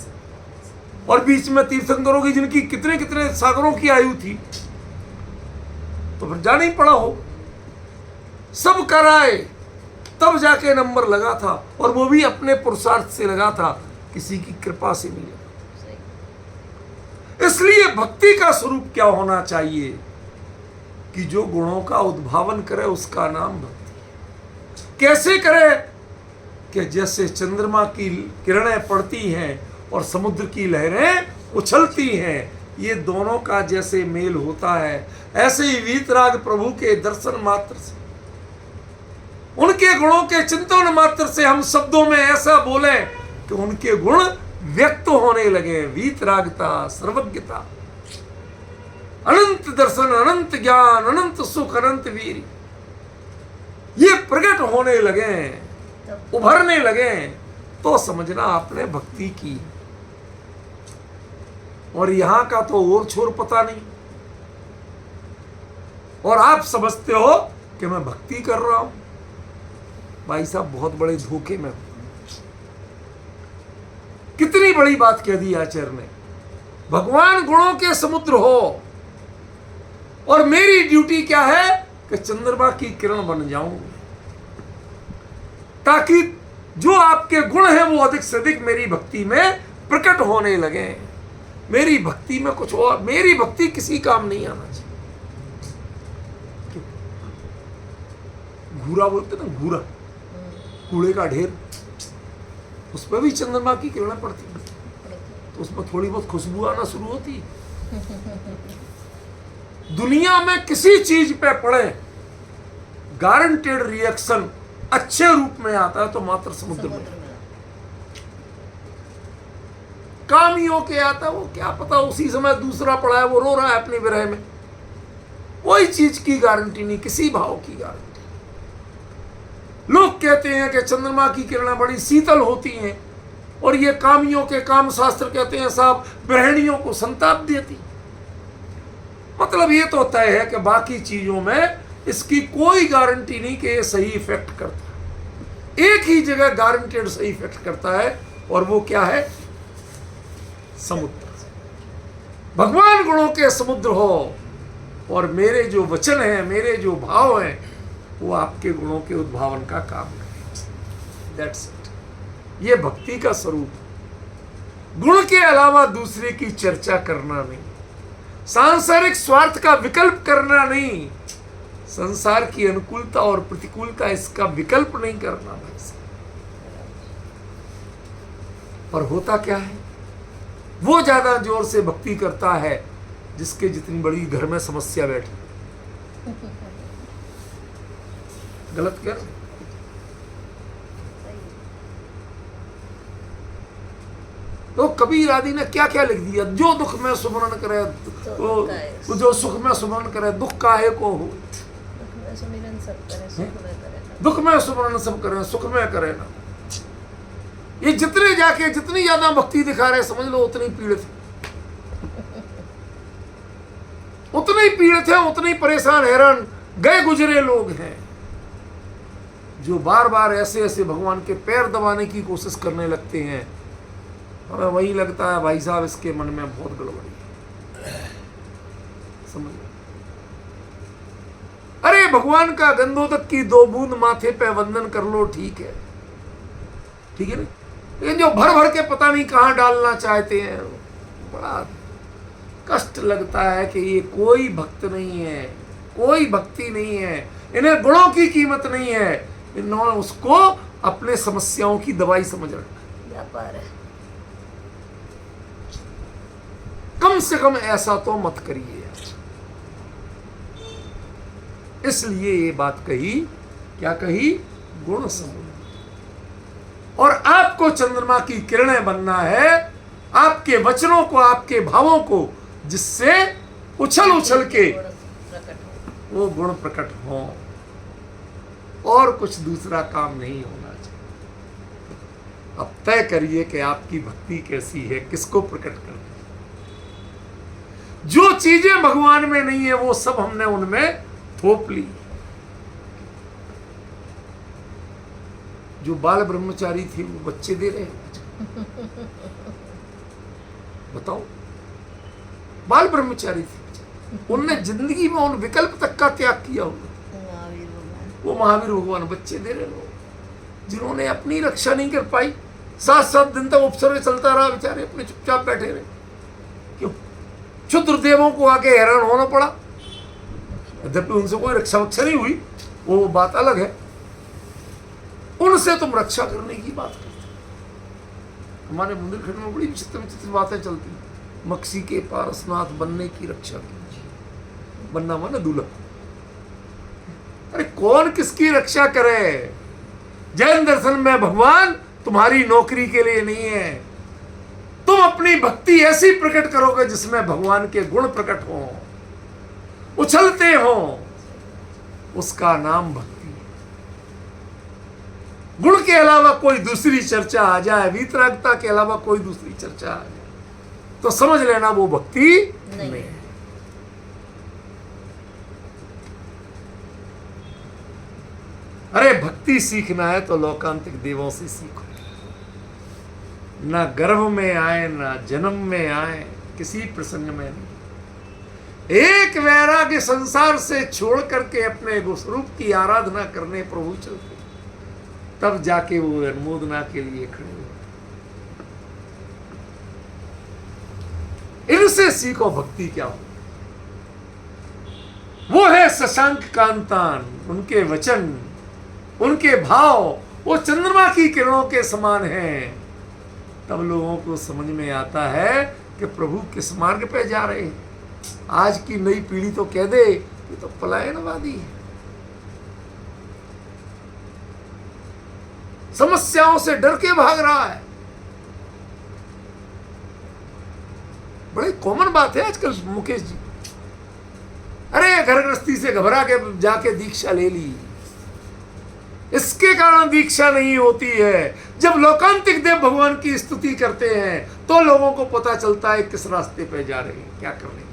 और बीच में तीर्थंकरों की जिनकी कितने कितने सागरों की आयु थी, तो फिर जाना ही पड़ा हो। सब कराए तब जाके नंबर लगा था, और वो भी अपने पुरुषार्थ से लगा था, किसी की कृपा से नहीं लगा। इसलिए भक्ति का स्वरूप क्या होना चाहिए कि जो गुणों का उद्भावन करे, उसका नाम भक्ति। कैसे करे? कि जैसे चंद्रमा की किरणें पड़ती हैं और समुद्र की लहरें उछलती हैं, ये दोनों का जैसे मेल होता है, ऐसे ही वीतराग प्रभु के दर्शन मात्र से, उनके गुणों के चिंतन मात्र से हम शब्दों में ऐसा बोले कि उनके गुण व्यक्त होने लगे। वीतरागता, सर्वज्ञता, अनंत दर्शन, अनंत ज्ञान, अनंत सुख, अनंत वीर, ये प्रकट होने लगे, उभरने लगे, तो समझना आपने भक्ति की। और यहां का तो और छोर पता नहीं, और आप समझते हो कि मैं भक्ति कर रहा हूं। भाई साहब बहुत बड़े धोखे में। कितनी बड़ी बात कह दी आचार्य ने। भगवान गुणों के समुद्र हो, और मेरी ड्यूटी क्या है कि चंद्रमा की किरण बन जाऊं, ताकि जो आपके गुण हैं वो अधिक से अधिक मेरी भक्ति में प्रकट होने लगे। मेरी भक्ति में कुछ और, मेरी भक्ति किसी काम नहीं आना चाहिए। घूरा बोलते ना, घूरा, कूड़े का ढेर, उस पर भी चंद्रमा की किरणें पड़ती, तो उसमें थोड़ी बहुत खुशबू आना शुरू होती। दुनिया में किसी चीज पे पड़े, गारंटेड रिएक्शन अच्छे रूप में आता है तो मात्र समुद्र में। कामियों के आता, वो क्या पता उसी समय दूसरा पड़ा है, वो रो रहा है अपने विरह में। कोई चीज की गारंटी नहीं, किसी भाव की गारंटी। लोग कहते हैं कि चंद्रमा की किरणें बड़ी शीतल होती हैं, और ये कामियों के काम शास्त्र कहते हैं साहब गृहिणियों को संताप देती। मतलब ये तो तय है कि बाकी चीजों में इसकी कोई गारंटी नहीं कि ये सही इफेक्ट करता है। एक ही जगह गारंटेड सही इफेक्ट करता है, और वो क्या है? समुद्र। भगवान गुणों के समुद्र हो, और मेरे जो वचन हैं, मेरे जो भाव हैं, वो आपके गुणों के उद्भावन का काम करें। That's it. ये भक्ति का स्वरूप। गुण के अलावा दूसरे की चर्चा करना नहीं, सांसारिक स्वार्थ का विकल्प करना नहीं, संसार की अनुकूलता और प्रतिकूलता इसका विकल्प नहीं करना भाई साहब। पर होता क्या है? वो ज्यादा जोर से भक्ति करता है जिसके जितनी बड़ी घर में समस्या बैठी। गलत क्या? तो कबीर आदि ने क्या क्या लिख दिया? जो दुख में सुमरण करे, वो जो सुख में सुमरण करे, दुख काहे को हो। दुख में सुमरण सब करें, सुख में करे ना। ये जितने जाके जितनी ज्यादा भक्ति दिखा रहे, समझ लो उतनी पीड़ित है, उतने ही पीड़ित है, उतने ही परेशान हैरान गए गुजरे लोग हैं, जो बार बार ऐसे ऐसे भगवान के पैर दबाने की कोशिश करने लगते हैं। हमें वही लगता है भाई साहब इसके मन में बहुत गड़बड़ी है। समझ लो, अरे भगवान का गंधोदक की 2 बूंद माथे पे वंदन कर लो, ठीक है, ठीक है ना। लेकिन जो भर भर के पता नहीं कहां डालना चाहते हैं, बड़ा कष्ट लगता है कि ये कोई भक्त नहीं है, कोई भक्ति नहीं है, इन्हें गुणों की कीमत नहीं है, इन्होंने उसको अपने समस्याओं की दवाई समझ रखा, व्यापार है। कम से कम ऐसा तो मत करिए यार। इसलिए ये बात कही, क्या कही? गुण समुद्र। और आपको चंद्रमा की किरणें बनना है, आपके वचनों को, आपके भावों को, जिससे उछल उछल के वो गुण प्रकट हो, और कुछ दूसरा काम नहीं होना चाहिए। अब तय करिए कि आपकी भक्ति कैसी है, किसको प्रकट करनी है। जो चीजें भगवान में नहीं है वो सब हमने उनमें थोप ली। जो बाल ब्रह्मचारी थे वो बच्चे दे रहे हैं। बताओ, बाल ब्रह्मचारी थे, उनने जिंदगी में उन विकल्प तक का त्याग किया होगा। वो महावीर भगवान बच्चे दे रहे लोग, जिन्होंने अपनी रक्षा नहीं कर पाई, 7-7 दिन तक उपसर्ग चलता रहा, बेचारे अपने चुपचाप बैठे रहे। क्यों? क्षुद्र देवों को आके हैरान होना पड़ा। यद्यपि उनसे कोई रक्षा वक्षा नहीं हुई, वो बात अलग है, उनसे तुम रक्षा करने की बात करते। हमारे मंदिर खंड में बड़ी विचित्र विचित्र बातें चलती। मक्सी के पारसनाथ बनने की रक्षा कीजिए। बनना माना दूल्हा। अरे कौन किसकी रक्षा करे? जैन दर्शन में भगवान तुम्हारी नौकरी के लिए नहीं है। तुम अपनी भक्ति ऐसी प्रकट करोगे जिसमें भगवान के गुण प्रकट हो, उछलते हो, उसका नाम भक्ति। गुण के अलावा कोई दूसरी चर्चा आ जाए, वीतरागता के अलावा कोई दूसरी चर्चा आ जाए, तो समझ लेना वो भक्ति नहीं है। अरे भक्ति सीखना है तो लौकांतिक देवों से सीखो। ना गर्भ में आए, ना जन्म में आए, किसी प्रसंग में नहीं। एक वैराग्य संसार से छोड़ करके अपने स्वरूप की आराधना करने प्रभु चलते, तब जाके वो अनुमोदना के लिए खड़े हो। इनसे सीखो भक्ति क्या हो। वो है शशांक कांतान, उनके वचन, उनके भाव वो चंद्रमा की किरणों के समान हैं। तब लोगों को समझ में आता है कि प्रभु किस मार्ग पे जा रहे हैं। आज की नई पीढ़ी तो कह दे ये तो पलायनवादी है, समस्याओं से डर के भाग रहा है। बड़ी कॉमन बात है आजकल मुकेश जी। अरे घर गृहस्थी से घबरा के जाके दीक्षा ले ली, इसके कारण दीक्षा नहीं होती है। जब लोकांतिक देव भगवान की स्तुति करते हैं तो लोगों को पता चलता है किस रास्ते पे जा रहे हैं, क्या करने हैं।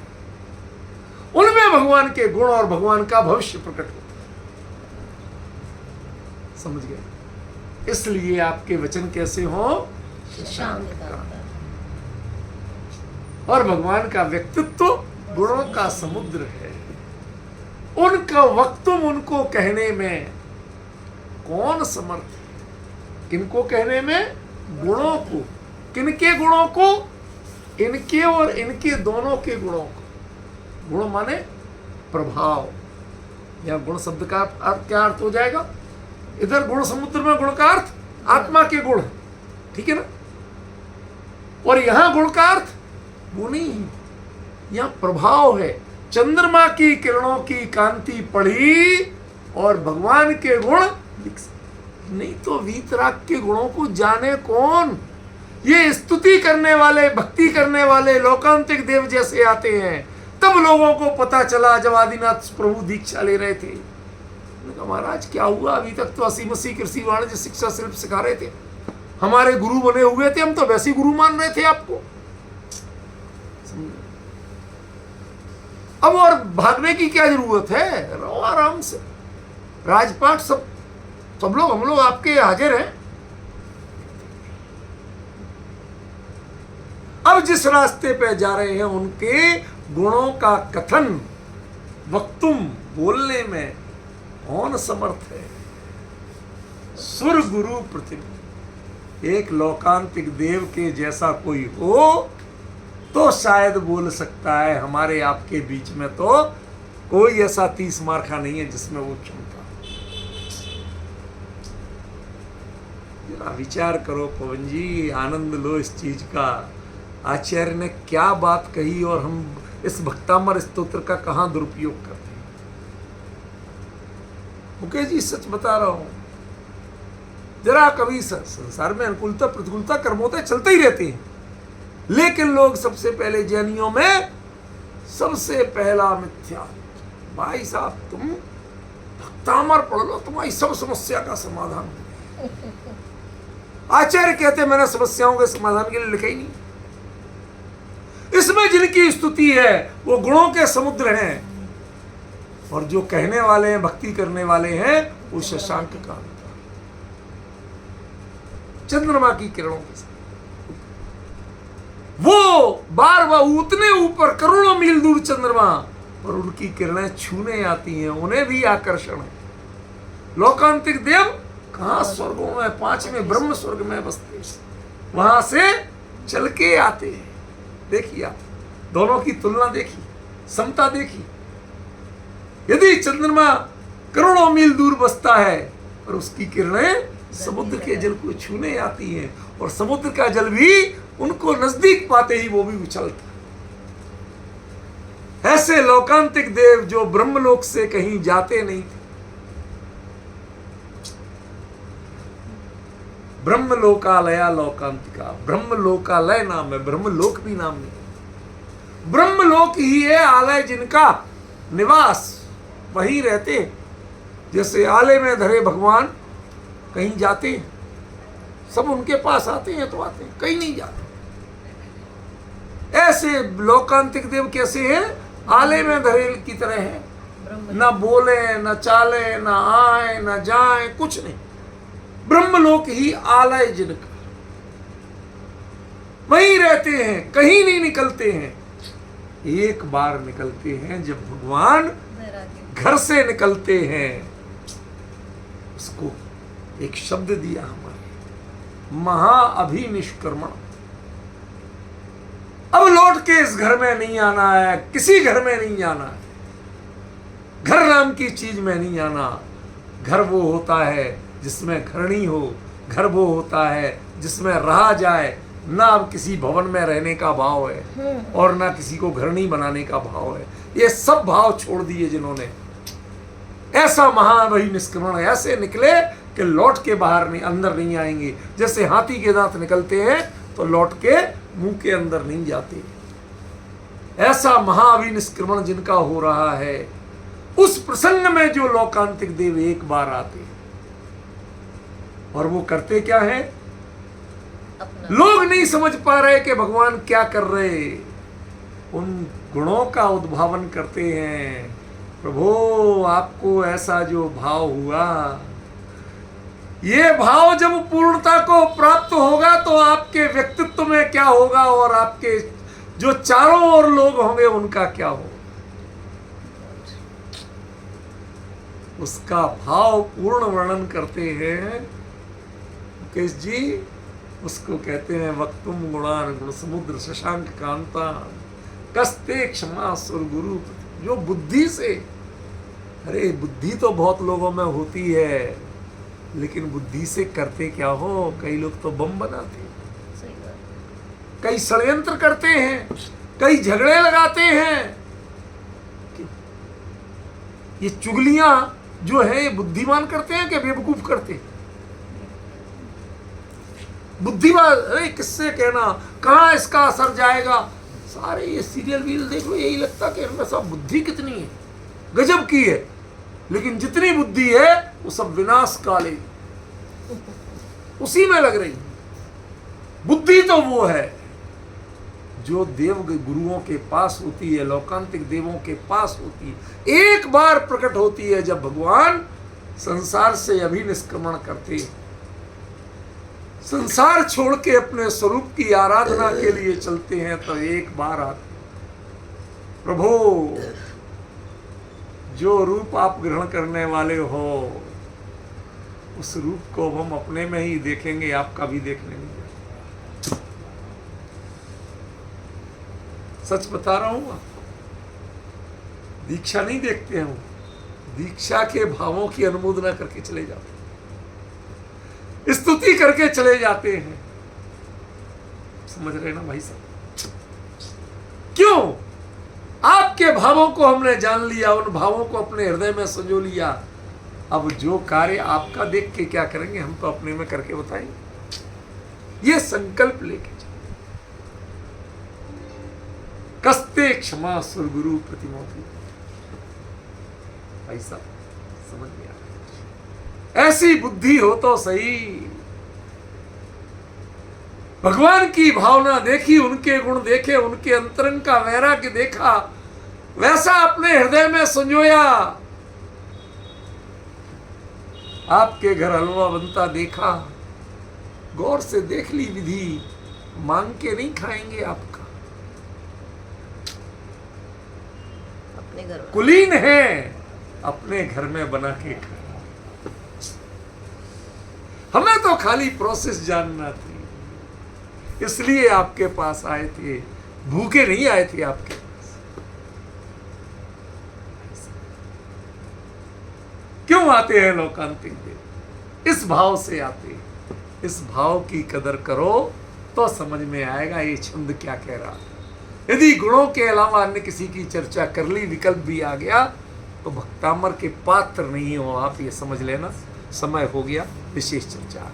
उनमें भगवान के गुण और भगवान का भविष्य प्रकट होता है। समझ गए? इसलिए आपके वचन कैसे हो? शांत का। और भगवान का व्यक्तित्व गुणों का समुद्र है। उनका वक्तुम उनको कहने में कौन समर्थ है? किनको कहने में? गुणों को। किनके गुणों को? इनके और इनके दोनों के गुणों को। गुण माने प्रभाव, या गुण शब्द का अर्थ क्या अर्थ हो जाएगा? इधर गुण समुद्र में गुण का अर्थ आत्मा के गुण, ठीक है ना? और यहां गुण का अर्थ वो नहीं है, यहां प्रभाव है। चंद्रमा की किरणों की कांति पड़ी और भगवान के गुण नहीं तो वीतराग के गुणों को जाने कौन? ये स्तुति करने वाले, भक्ति करने वाले लोकांतिक देव जैसे आते हैं। तब लोगों को पता चला जब आदिनाथ प्रभु दीक्षा ले रहे थे, महाराज क्या हुआ? अभी तक तो असी मसी कृषि वाणिज्य शिक्षा सिर्फ सिखा रहे थे, हमारे गुरु बने हुए थे, हम तो वैसे गुरु मान रहे थे आपको। अब और भागने की क्या जरूरत है? रहो आराम से, राजपाट सब लोग, हम लोग आपके हाजिर हैं। अब जिस रास्ते पे जा रहे हैं उनके गुणों का कथन वक्तुम बोलने में कौन समर्थ है? सुर गुरु प्रतिम। एक लोकांतिक देव के जैसा कोई हो तो शायद बोल सकता है। हमारे आपके बीच में तो कोई ऐसा 30 मार्का नहीं है जिसमें वो क्षमता। जरा विचार करो पवन जी, आनंद लो इस चीज का। आचार्य ने क्या बात कही और हम इस भक्तामर स्तोत्र का कहां दुरुपयोग करते हैं। मुकेश जी सच बता रहा हूं, जरा कभी संसार में अनुकूलता प्रतिकूलता कर्मों चलते ही रहते हैं, लेकिन लोग सबसे पहले जैनियों में सबसे पहला मिथ्या। भाई साहब तुम भक्तामर पढ़ लो, तुम्हारी सब समस्या का समाधान। आचार्य कहते मैंने समस्याओं के समाधान के लिए लिखा ही नहीं। इसमें जिनकी स्तुति है वो गुणों के समुद्र हैं, और जो कहने वाले हैं, भक्ति करने वाले हैं, वो शशांक का चंद्रमा की किरणों के साथ। वो बार बार उतने ऊपर करोड़ों मील दूर चंद्रमा, और उनकी किरणें छूने आती हैं, उन्हें भी आकर्षण है। लोकांतिक देव कहां स्वर्गों में, 5वें ब्रह्म स्वर्ग में बसते, वहां से चल के आते हैं। देखिए आप दोनों की तुलना देखी, समता देखी। यदि चंद्रमा करोड़ों मील दूर बसता है और उसकी किरणें समुद्र के जल को छूने आती हैं, और समुद्र का जल भी उनको नजदीक पाते ही वो भी उछलता। ऐसे लोकांतिक देव जो ब्रह्मलोक से कहीं जाते नहीं थे, ब्रह्मलोकालया लोकांतिका, ब्रह्मलोकालय नाम है, ब्रह्मलोक भी नाम नहीं। ब्रह्मलोक ही है आलय जिनका निवास, वही रहते। जैसे आलय में धरे भगवान कहीं जाते हैं, सब उनके पास आते हैं तो आते हैं, कहीं नहीं जाते। ऐसे लोकांतिक देव कैसे हैं? आलय में धरे की तरह हैं, न बोले न चाले न आए न जाए, कुछ नहीं। ब्रह्मलोक ही आलय जिनका, वहीं रहते हैं, कहीं नहीं निकलते हैं। एक बार निकलते हैं जब भगवान घर से निकलते हैं, उसको एक शब्द दिया हमारे, महाअभिनिष्क्रमण। अब लौट के इस घर में नहीं आना है, किसी घर में नहीं जाना है, घर नाम की चीज में नहीं आना। घर वो होता है जिसमें घरणी हो, घर वो होता है जिसमें रहा जाए, ना अब किसी भवन में रहने का भाव है और ना किसी को घरणी बनाने का भाव है। ये सब भाव छोड़ दिए जिन्होंने, ऐसा महाअभिनिष्क्रमण, ऐसे निकले कि लौट के बाहर नहीं, अंदर नहीं आएंगे। जैसे हाथी के दांत निकलते हैं तो लौट के मुंह के अंदर नहीं जाते। ऐसा महाअभिनिष्क्रमण जिनका हो रहा है, उस प्रसंग में जो लोकांतिक देव एक बार आते हैं, और वो करते क्या है? अपना लोग नहीं समझ पा रहे कि भगवान क्या कर रहे, उन गुणों का उद्भावन करते हैं। प्रभु आपको ऐसा जो भाव हुआ, ये भाव जब पूर्णता को प्राप्त होगा तो आपके व्यक्तित्व में क्या होगा और आपके जो चारों ओर लोग होंगे उनका क्या होगा। उसका भाव पूर्ण वर्णन करते हैं मुकेश जी। उसको कहते हैं वक्तुम गुणान गुण समुद्र शशांक कांता कस्ते क्षमा सुर गुरु। जो बुद्धि से, अरे बुद्धि तो बहुत लोगों में होती है, लेकिन बुद्धि से करते क्या हो? कई लोग तो बम बनाते हैं, सही बात। कई षड्यंत्र करते हैं, कई झगड़े लगाते हैं। ये चुगलियां जो है ये बुद्धिमान करते हैं कि बेवकूफ करते हैं? बुद्धिमान, अरे किससे कहना, कहाँ इसका असर जाएगा। सारे ये सीरियल वील देख लो, यही लगता कि इनमें सब बुद्धि कितनी है, गजब की है, लेकिन जितनी बुद्धि है वो सब विनाश काले उसी में लग रही। बुद्धि तो वो है जो देव गुरुओं के पास होती है, लौकांतिक देवों के पास होती है, एक बार प्रकट होती है जब भगवान संसार से अभिनिष्क्रमण करते हैं, संसार छोड़ के अपने स्वरूप की आराधना के लिए चलते हैं, तो एक बार आते, प्रभु जो रूप आप ग्रहण करने वाले हो उस रूप को हम अपने में ही देखेंगे, आपका भी देख लेंगे। सच बता रहा हूं आपको, दीक्षा नहीं देखते हम, दीक्षा के भावों की अनुमोदना करके चले जाते, स्तुति करके चले जाते हैं। समझ रहे ना भाई साहब? क्यों? आपके भावों को हमने जान लिया, उन भावों को अपने हृदय में संजो लिया। अब जो कार्य आपका देख के क्या करेंगे, हम तो अपने में करके बताएंगे। ये संकल्प लेके चलो। कस्ते क्षमा सुर गुरु प्रतिमोति। भाई साहब समझ में आ रहा है? ऐसी बुद्धि हो तो सही। भगवान की भावना देखी, उनके गुण देखे, उनके अंतरंग का वैराग्य देखा, वैसा अपने हृदय में संजोया। आपके घर हलवा बनता देखा, गौर से देख ली विधि, मांग के नहीं खाएंगे आपका। अपने घर कुलीन है, अपने घर में बना के खाए। हमें तो खाली प्रोसेस जानना थी, इसलिए आपके पास आए थे, भूखे नहीं आए थे आपके पास। क्यों आते हैं लोकांतिक देव? इस भाव से आते हैं। इस भाव की कदर करो तो समझ में आएगा ये छंद क्या कह रहा है। यदि गुणों के अलावा अन्य किसी की चर्चा कर ली, विकल्प भी आ गया, तो भक्तामर के पात्र नहीं हो आप, ये समझ लेना। समय हो गया, विशेष चर्चा।